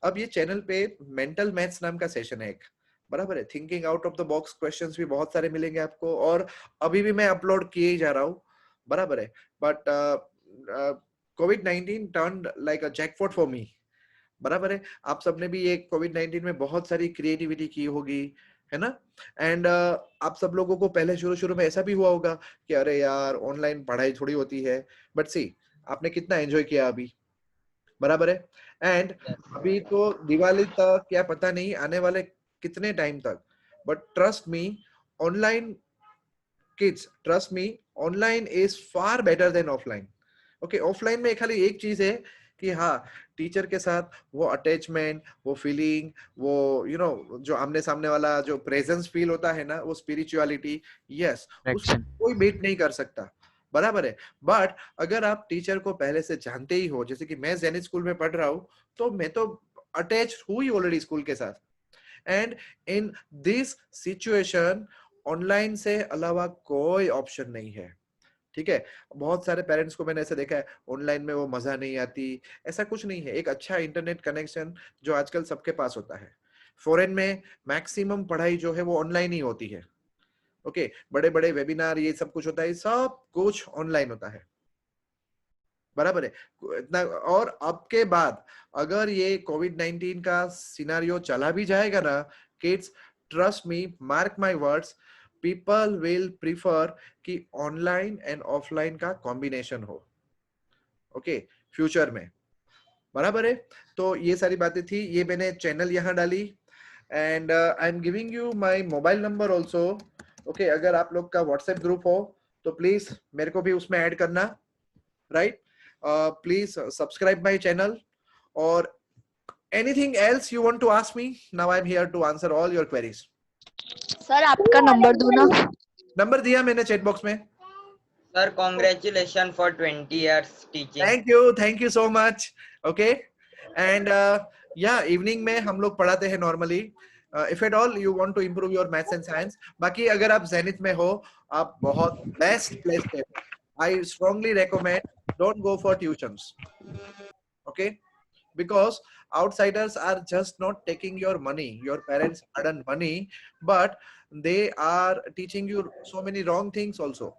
अब ये चैनल पे मेंटल मैथ्स नाम का सेशन है एक, बराबर है। Thinking out of the box questions भी बहुत सारे मिलेंगे आपको, और अभी भी मैं अपलोड किए ही जा रहा हूँ, बराबर है। But covid turned like a jackpot for me, बराबर है। आप सबने भी ये कोविड-19 में बहुत सारी क्रिएटिविटी की होगी, है ना। एंड आप सब लोगों को पहले शुरू शुरू में ऐसा भी हुआ होगा कि अरे यार ऑनलाइन पढ़ाई थोड़ी होती है, बट सी आपने कितना एंजॉय किया अभी, बराबर है। एंड अभी तो दिवाली तक क्या पता नहीं आने वाले कितने टाइम तक, but trust me online kids, trust me online is far better than offline. Okay, offline में खाली एक चीज है कि हाँ टीचर के साथ वो अटैचमेंट, वो फीलिंग, वो जो आमने सामने वाला जो प्रेजेंस फील होता है ना, वो स्पिरिचुअलिटी, यस उसको कोई बीट नहीं कर सकता, बराबर है। बट अगर आप टीचर को पहले से जानते ही हो, जैसे कि मैं जेनिथ स्कूल में पढ़ रहा हूँ, तो मैं तो अटैच हूँ ही ऑलरेडी स्कूल के साथ। And in this situation online से अलावा कोई ऑप्शन नहीं है, ठीक है। बहुत सारे पेरेंट्स को मैंने ऐसे देखा है ऑनलाइन में वो मजा नहीं आती, ऐसा कुछ नहीं है। एक अच्छा इंटरनेट कनेक्शन जो आजकल सबके पास होता है, फॉरेन में मैक्सिमम पढ़ाई जो है वो ऑनलाइन ही होती है, ओके। बड़े बड़े वेबिनार ये सब कुछ होता है, सब कुछ ऑनलाइन होता है, बराबर है। इतना, और अब के बाद अगर ये कोविड-19 का सिनेरियो चला भी जाएगा ना kids, trust me, mark my words, people will prefer कि ऑनलाइन एंड ऑफलाइन का कॉम्बिनेशन हो, ओके, फ्यूचर में, बराबर है। तो ये सारी बातें थी, ये मैंने चैनल यहाँ डाली, and I am giving you my mobile number also, okay. अगर आप लोग का व्हाट्सएप ग्रुप हो तो प्लीज मेरे को भी उसमें ऐड करना, right. Please subscribe my channel, और anything else you want to ask me, now I'm here to answer all your queries. Sir आपका नंबर दो ना। नंबर दिया मैंने चैट बॉक्स में। Sir congratulation for 20 years teaching. Thank you so much, okay. And या evening में हम लोग पढ़ाते हैं normally, if at all you want to improve your maths and science. बाकी अगर आप जेनिथ में हो, आप बहुत बेस्ट प्लेस पे हो, I strongly recommend don't go for tuitions, okay, because outsiders are just not taking your money, your parents earn money, but they are teaching you so many wrong things also,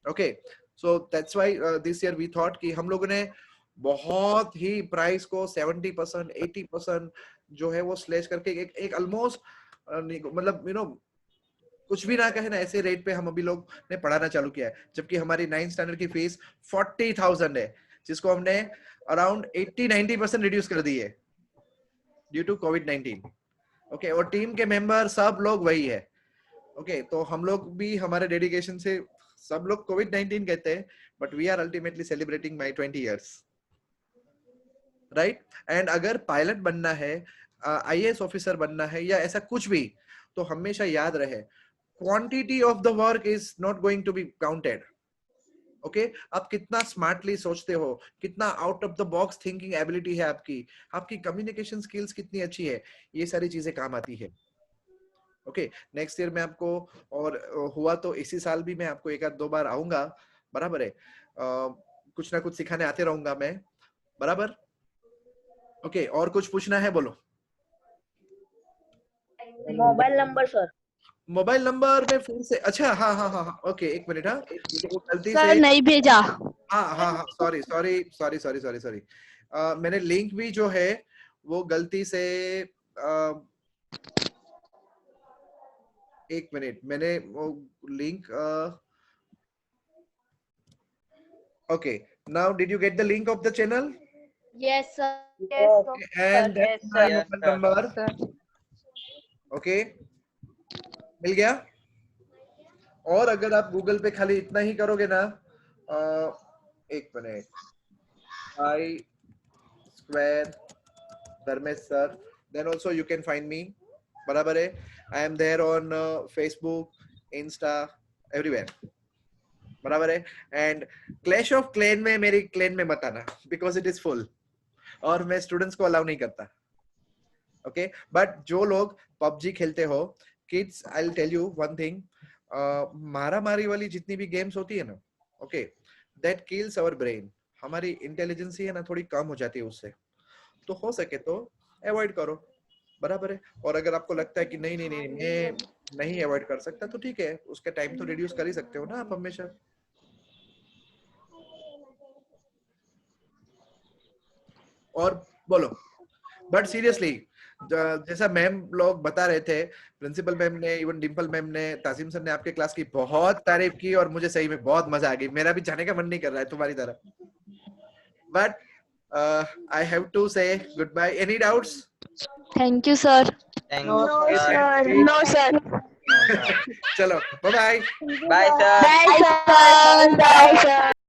okay. So that's why this year we thought कि हम लोगों ने बहुत ही price को 70% 80% जो है वो slash करके एक ऑलमोस्ट मतलब कुछ भी ना कहे ना, ऐसे रेट पे हम अभी लोग ने पढ़ाना चालू किया है, जबकि हमारी 9th स्टैंडर्ड की फीस 40,000 है, जिसको हमने अराउंड 80-90% रिड्यूस कर दी है ड्यू टू कोविड-19, ओके। और टीम के मेंबर सब लोग वही है, ओके। तो हम लोग भी हमारे डेडिकेशन से, सब लोग कोविड-19 कहते हैं, but we are ultimately celebrating my 20 years, right. And अगर पायलट बनना है, आईएएस ऑफिसर बनना है, या ऐसा कुछ भी, तो हमेशा याद रहे quantity of the work is not going to be counted, okay. आप कितना स्मार्टली सोचते हो, कितना out of the box thinking ability है आपकी कम्युनिकेशन स्किल्स कितनी अच्छी है, ये सारी चीजें काम आती है, ओके। नेक्स्ट ईयर में आपको, और हुआ तो इसी साल भी मैं आपको 1-2 बार आऊंगा, बराबर है। कुछ ना कुछ सिखाने आते रहूंगा मैं, बराबर, ओके। और कुछ पूछना है बोलो। Mobile number sir. Mobile number में फिर से, अच्छा हाँ, ओके, एक मिनट, हाँ तो गलती सर से, नहीं भेजा। हाँ, सॉरी, मैंने लिंक भी जो है वो गलती से, एक मिनट, मैंने वो link, okay, now did you get the link of the channel? Yes sir. And Yes, my sir. Mobile number, okay, मिल गया। और अगर आप गूगल पे खाली इतना ही करोगे ना, एक minute, I square Dharmesh sir. Then also you can find me. बराबर है. I am there on Facebook, Insta, everywhere. बराबर है. And Clash of Clan में मेरी clan में मत आना because it is full. और मैं students को allow नहीं करता. Okay, but जो लोग PUBG खेलते हो, kids, I'll tell you one thing. मारा मारी वाली जितनी भी गेम्स होती है ना, okay, that kills our brain. हमारी इंटेलिजेंस है ना थोड़ी कम हो जाती है उससे. तो हो सके तो अवॉइड करो. बराबर है. और अगर आपको लगता है कि नहीं नहीं नहीं मैं नहीं अवॉइड कर सकता तो ठीक है, उसका टाइम तो रिड्यूस कर ही सकते हो ना आप हमेशा. और बोलो. बट सीरियसली जैसा मैम लोग बता रहे थे, प्रिंसिपल मैम ने, इवन डिम्पल मैम ने, तासिम सर ने आपके क्लास की बहुत तारीफ की और मुझे सही में बहुत मजा आ गई. मेरा भी जाने का मन नहीं कर रहा है तुम्हारी तरह. But I have to say good bye. Any doubts? Thank you, sir. Thank No, you, sir. No, sir. चलो bye bye. Bye, sir. Bye, sir. Bye, sir.